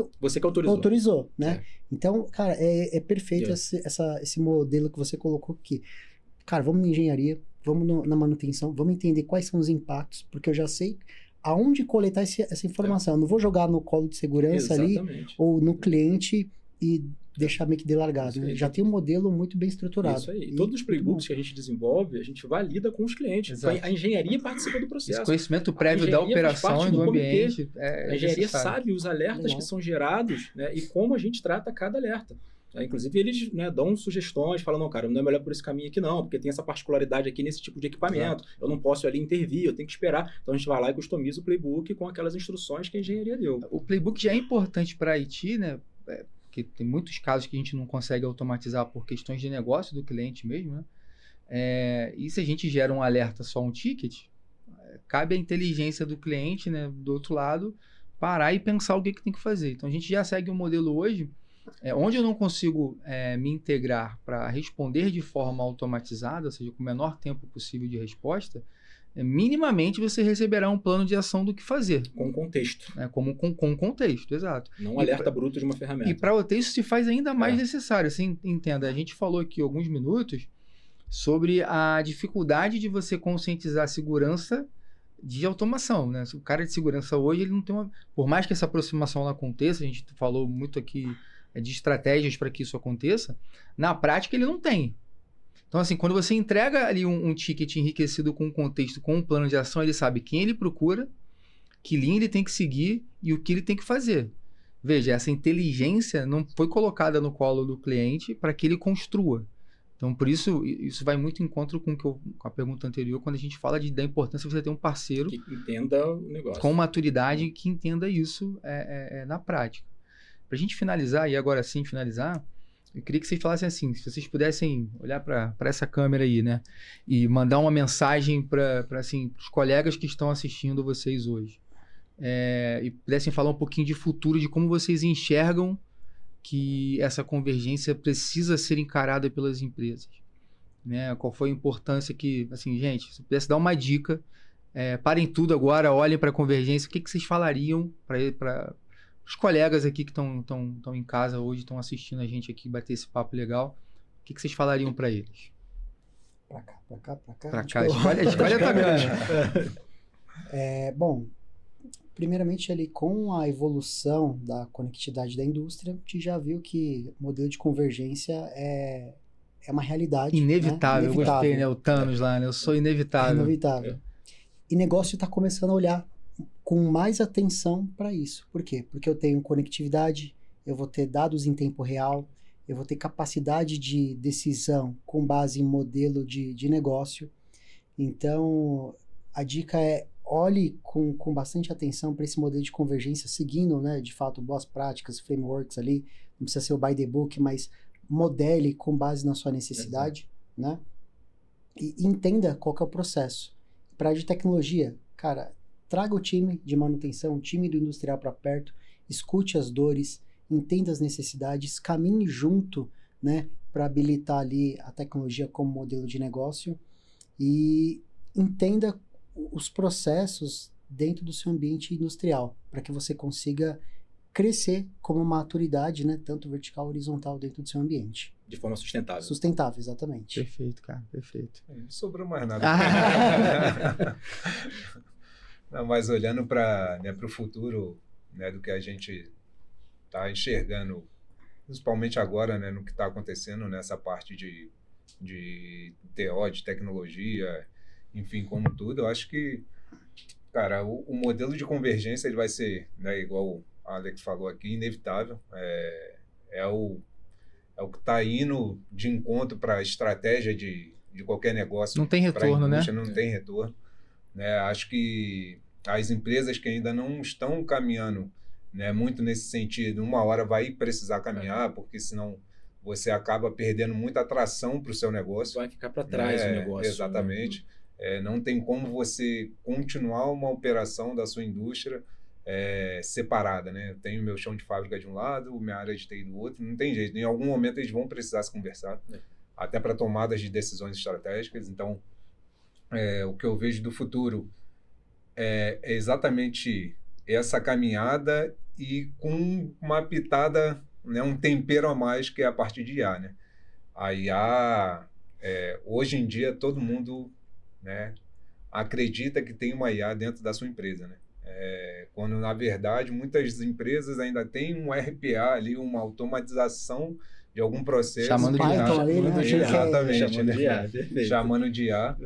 D: autorizou, né? Então, cara, é perfeito esse modelo que você colocou aqui. Cara, vamos na engenharia, vamos na manutenção, vamos entender quais são os impactos, porque eu já sei aonde coletar essa informação. Eu não vou jogar no colo de segurança ali, ou no cliente e deixar meio que delargado. Né? Já tem um modelo muito bem estruturado.
B: Isso aí. Todos os playbooks que a gente desenvolve, a gente valida com os clientes. A engenharia participa do processo.
A: Esse conhecimento prévio da operação e do ambiente.
B: A engenharia sabe os alertas que são gerados, né, e como a gente trata cada alerta. Inclusive, eles dão sugestões, falam, não, cara, não é melhor por esse caminho aqui não, porque tem essa particularidade aqui nesse tipo de equipamento, eu não posso ali intervir, eu tenho que esperar. Então, a gente vai lá e customiza o playbook com aquelas instruções que a engenharia deu.
A: O playbook já é importante para a IT, né? Porque tem muitos casos que a gente não consegue automatizar por questões de negócio do cliente mesmo, né? E se a gente gera um alerta só um ticket, cabe a inteligência do cliente, né, do outro lado, parar e pensar o que tem que fazer. Então, a gente já segue um modelo hoje onde eu não consigo me integrar para responder de forma automatizada, ou seja, com o menor tempo possível de resposta, minimamente você receberá um plano de ação do que fazer.
B: Com contexto.
A: Com contexto, exato.
B: Não alerta bruto de uma ferramenta.
A: E para o OT isso se faz ainda mais necessário. Assim, entenda, a gente falou aqui alguns minutos sobre a dificuldade de você conscientizar a segurança de automação, né? O cara de segurança hoje, ele não tem uma... Por mais que essa aproximação ela aconteça, a gente falou muito aqui de estratégias para que isso aconteça, na prática ele não tem. Então, assim, quando você entrega ali um ticket enriquecido com um contexto, com um plano de ação, ele sabe quem ele procura, que linha ele tem que seguir e o que ele tem que fazer. Veja, essa inteligência não foi colocada no colo do cliente para que ele construa. Então, por isso vai muito em encontro com a pergunta anterior, quando a gente fala da importância de você ter um parceiro
B: que entenda o negócio.
A: Com maturidade que entenda isso na prática. Para a gente finalizar, e agora sim finalizar, eu queria que vocês falassem assim, se vocês pudessem olhar para essa câmera aí, né? E mandar uma mensagem para assim, os colegas que estão assistindo vocês hoje. E pudessem falar um pouquinho de futuro, de como vocês enxergam que essa convergência precisa ser encarada pelas empresas, né? Qual foi a importância que, assim, gente, se pudesse dar uma dica, parem tudo agora, olhem para a convergência, o que vocês falariam para os colegas aqui que estão em casa hoje, estão assistindo a gente aqui bater esse papo legal, o que vocês falariam para eles?
D: Para cá.
A: Para cá, escolhe a tabela.
D: Bom, primeiramente, ali com a evolução da conectividade da indústria, a gente já viu que o modelo de convergência é uma realidade.
A: Inevitável,
D: né?
A: Eu gostei, né? O Thanos lá, né? Eu sou inevitável.
D: Inevitável. E negócio está começando a olhar com mais atenção para isso. Por quê? Porque eu tenho conectividade, eu vou ter dados em tempo real, eu vou ter capacidade de decisão com base em modelo de negócio. Então, a dica é olhe com bastante atenção para esse modelo de convergência, seguindo, né, de fato, boas práticas, frameworks ali, não precisa ser o by the book, mas modele com base na sua necessidade, né? E entenda qual que é o processo. Para a de tecnologia, cara, traga o time de manutenção, o time do industrial para perto, escute as dores, entenda as necessidades, caminhe junto, né, para habilitar ali a tecnologia como modelo de negócio e entenda os processos dentro do seu ambiente industrial, para que você consiga crescer como maturidade, né, tanto vertical, horizontal dentro do seu ambiente.
B: De forma sustentável.
D: Sustentável, exatamente.
A: Perfeito, cara, perfeito.
C: Não sobrou mais nada. Não, mas olhando para o futuro, né, do que a gente está enxergando, principalmente agora, né, no que está acontecendo nessa parte de TO, de tecnologia, enfim, como tudo, eu acho que, cara, o modelo de convergência ele vai ser, né, igual o Alex falou aqui, inevitável. É o que está indo de encontro para a estratégia de qualquer negócio.
A: Não tem retorno, né?
C: Não tem retorno. Né? Acho que as empresas que ainda não estão caminhando, né, muito nesse sentido, uma hora vai precisar caminhar, porque senão você acaba perdendo muita atração para o seu negócio.
B: Vai ficar para trás o negócio.
C: Exatamente. Né? Não tem como você continuar uma operação da sua indústria separada, né? Eu tenho meu chão de fábrica de um lado, minha área de TI do outro, não tem jeito. Em algum momento eles vão precisar se conversar, até para tomadas de decisões estratégicas. Então, o que eu vejo do futuro é exatamente essa caminhada e com uma pitada, né, um tempero a mais, que é a parte de IA, né? A IA, hoje em dia, todo mundo, né, acredita que tem uma IA dentro da sua empresa, né? Quando, na verdade, muitas empresas ainda têm um RPA ali, uma automatização de algum processo.
A: Chamando de IA.
D: Ali, né?
C: Exatamente.
B: Chamando de IA, perfeito.
C: Chamando de IA.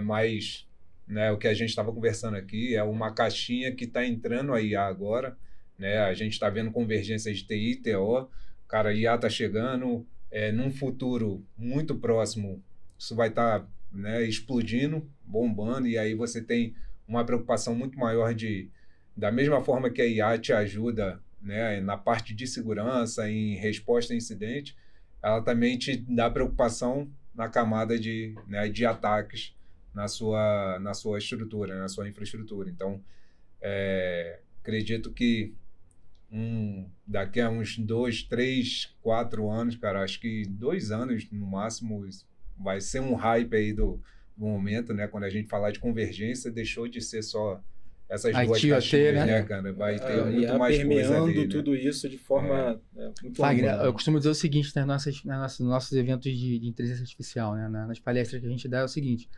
C: Mas, né, o que a gente estava conversando aqui é uma caixinha que está entrando a IA agora. Né? A gente está vendo convergência de TI e TO. Cara, a IA está chegando. Num futuro muito próximo, isso vai estar, né, explodindo, bombando, e aí você tem uma preocupação muito maior da mesma forma que a IA te ajuda, né, na parte de segurança, em resposta a incidente, ela também te dá preocupação na camada de ataques na sua estrutura, na sua infraestrutura. Então, acredito que daqui a uns 2, 3, 4 anos, cara, acho que 2 anos no máximo, vai ser um hype aí do momento, né? Quando a gente falar de convergência, deixou de ser só essas duas caixinhas, né, cara? Vai ter muito mais coisa ali, né?
B: tudo isso de forma muito
A: Wagner,
B: ampla.
A: eu costumo dizer o seguinte nos nossos eventos de inteligência artificial, né? Nas palestras que a gente dá é o seguinte: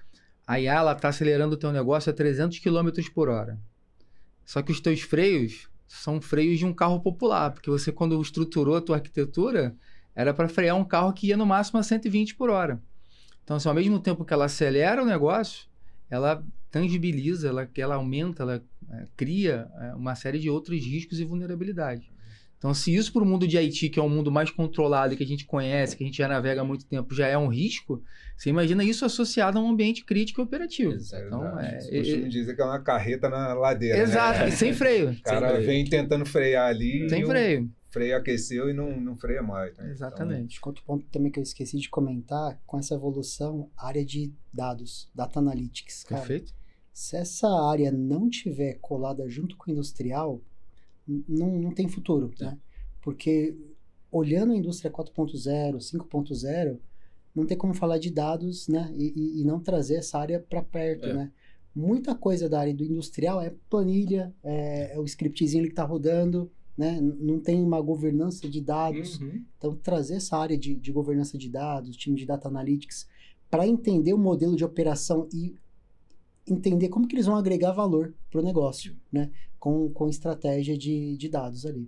A: A IA, ela tá acelerando o teu negócio a 300 km por hora. Só que os teus freios são freios de um carro popular, porque você, quando estruturou a tua arquitetura, era para frear um carro que ia no máximo a 120 por hora. Então, assim, ao mesmo tempo que ela acelera o negócio, ela tangibiliza, ela aumenta, ela cria uma série de outros riscos e vulnerabilidades. Então, se isso para o mundo de IT, que é um mundo mais controlado, que a gente conhece, que a gente já navega há muito tempo, já é um risco, você imagina isso associado a um ambiente crítico e operativo.
B: Exatamente.
A: Então,
C: Costumo dizer que é uma carreta na ladeira.
A: Exato,
C: né?
A: e sem freio.
C: O cara vem tentando frear ali.
A: Sem freio.
C: O freio aqueceu e não freia mais. Né?
A: Exatamente.
D: Acho que outro ponto também que eu esqueci de comentar, com essa evolução, a área de dados, Data Analytics. Cara,
A: Perfeito.
D: se essa área não tiver colada junto com o industrial, não tem futuro, né? Porque olhando a indústria 4.0, 5.0, não tem como falar de dados, né? E não trazer essa área para perto, né? Muita coisa da área do industrial é planilha, é o scriptzinho que está rodando, né? Não tem uma governança de dados. Então, trazer essa área de governança de dados, time de Data Analytics, para entender o modelo de operação e entender como que eles vão agregar valor para o negócio, né? Com estratégia de dados ali.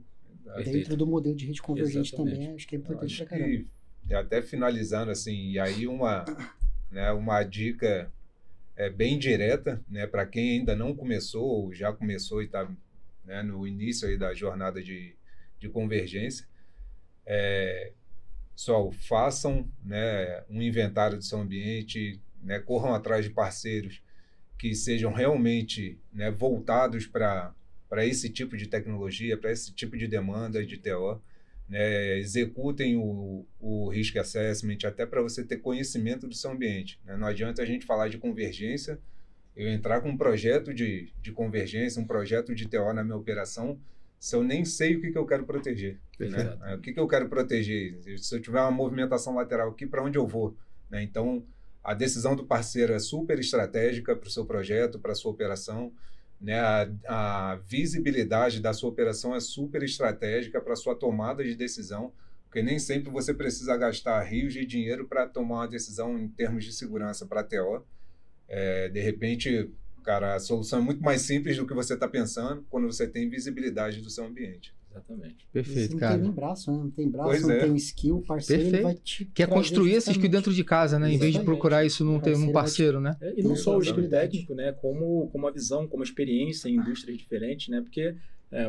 D: Dentro do modelo de rede convergente também, acho que é importante pra caramba.
C: Até finalizando, assim, e aí uma dica bem direta, né, para quem ainda não começou, ou já começou e está, né, no início aí da jornada de convergência, pessoal, façam, né, um inventário do seu ambiente, né, corram atrás de parceiros que sejam realmente, né, voltados para esse tipo de tecnologia, para esse tipo de demanda de TO, né, executem o Risk Assessment até para você ter conhecimento do seu ambiente. Né? Não adianta a gente falar de convergência, eu entrar com um projeto de convergência, um projeto de TO na minha operação, se eu nem sei o que eu quero proteger. Né? O que eu quero proteger? Se eu tiver uma movimentação lateral aqui, para onde eu vou? Né? Então, a decisão do parceiro é super estratégica para o seu projeto, para a sua operação. Né, a visibilidade da sua operação é super estratégica para a sua tomada de decisão, porque nem sempre você precisa gastar rios de dinheiro para tomar uma decisão em termos de segurança para a TO. De repente, cara, a solução é muito mais simples do que você está pensando quando você tem visibilidade do seu ambiente.
B: Exatamente.
A: Perfeito,
D: não
A: cara.
D: Não tem nem braço, né? Não tem braço, não tem skill, o parceiro ele vai te
A: quer construir esse skill dentro de casa, né? Em vez de procurar isso num parceiro, né?
B: E não só o skill técnico, né? Como a visão, como a experiência em indústrias diferentes, né? Porque,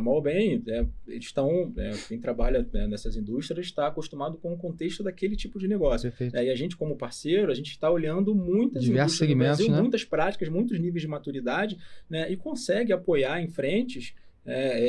B: mal ou bem, eles estão, quem trabalha nessas indústrias está acostumado com o contexto daquele tipo de negócio. E a gente, como parceiro, a gente está olhando muitas
A: diversos segmentos,
B: Brasil,
A: né?
B: Muitas práticas, muitos níveis de maturidade, né? E consegue apoiar em frentes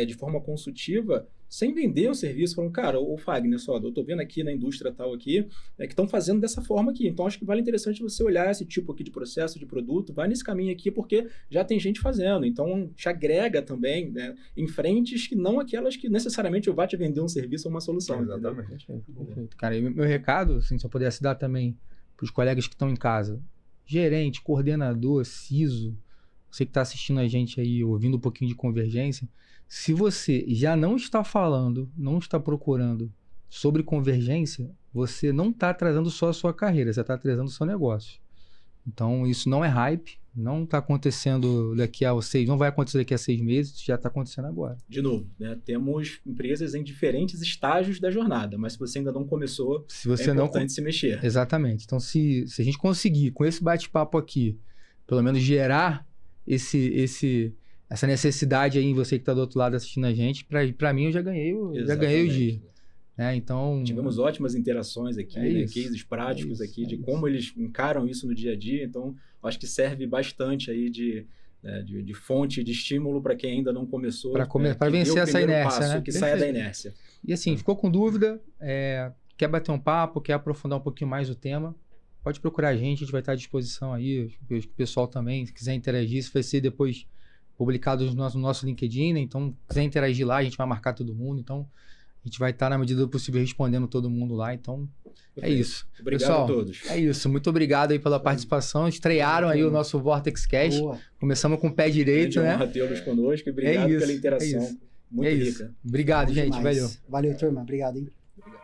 B: de forma consultiva, sem vender o serviço, falando, cara, o Fagner, só, eu estou vendo aqui na indústria tal aqui, que estão fazendo dessa forma aqui. Então, acho que vale interessante você olhar esse tipo aqui de processo, de produto, vai nesse caminho aqui, porque já tem gente fazendo. Então, te agrega também, né, em frentes que não aquelas que necessariamente eu vá te vender um serviço ou uma solução.
C: Exatamente.
A: Perfeito. Cara, e meu recado, assim, se eu pudesse dar também para os colegas que estão em casa, gerente, coordenador, CISO, você que está assistindo a gente aí, ouvindo um pouquinho de convergência, se você já não está falando, não está procurando sobre convergência, você não está trazendo só a sua carreira, você está trazendo o seu negócio. Então, isso não é hype, não está acontecendo não vai acontecer daqui a 6 meses, já está acontecendo agora.
B: De novo, né, temos empresas em diferentes estágios da jornada, mas se você ainda não começou, é importante se mexer.
A: Exatamente. Então, se a gente conseguir, com esse bate-papo aqui, pelo menos gerar essa necessidade aí em você que está do outro lado assistindo a gente, para mim eu já ganhei o dia. Então,
B: tivemos ótimas interações aqui, cases práticos aqui de como eles encaram isso no dia a dia. Então, acho que serve bastante aí de fonte, de estímulo para quem ainda não começou.
A: Para vencer essa inércia, né?
B: Que saia da inércia.
A: E assim, ficou com dúvida, quer bater um papo, quer aprofundar um pouquinho mais o tema, pode procurar a gente vai estar à disposição aí, o pessoal também, se quiser interagir, isso vai ser depois publicado no nosso LinkedIn, né? Então, se quiser interagir lá, a gente vai marcar todo mundo, então a gente vai estar, na medida do possível, respondendo todo mundo lá, então é isso.
B: Obrigado
A: pessoal,
B: a todos.
A: É isso, muito obrigado aí pela participação, estrearam aí o nosso Vortex Cash, começamos com o pé direito, né?
B: Honra tê-los conosco e obrigado pela interação, muito rica.
A: Obrigado, gente,
D: valeu. Valeu, turma, obrigado, hein?
B: Obrigado.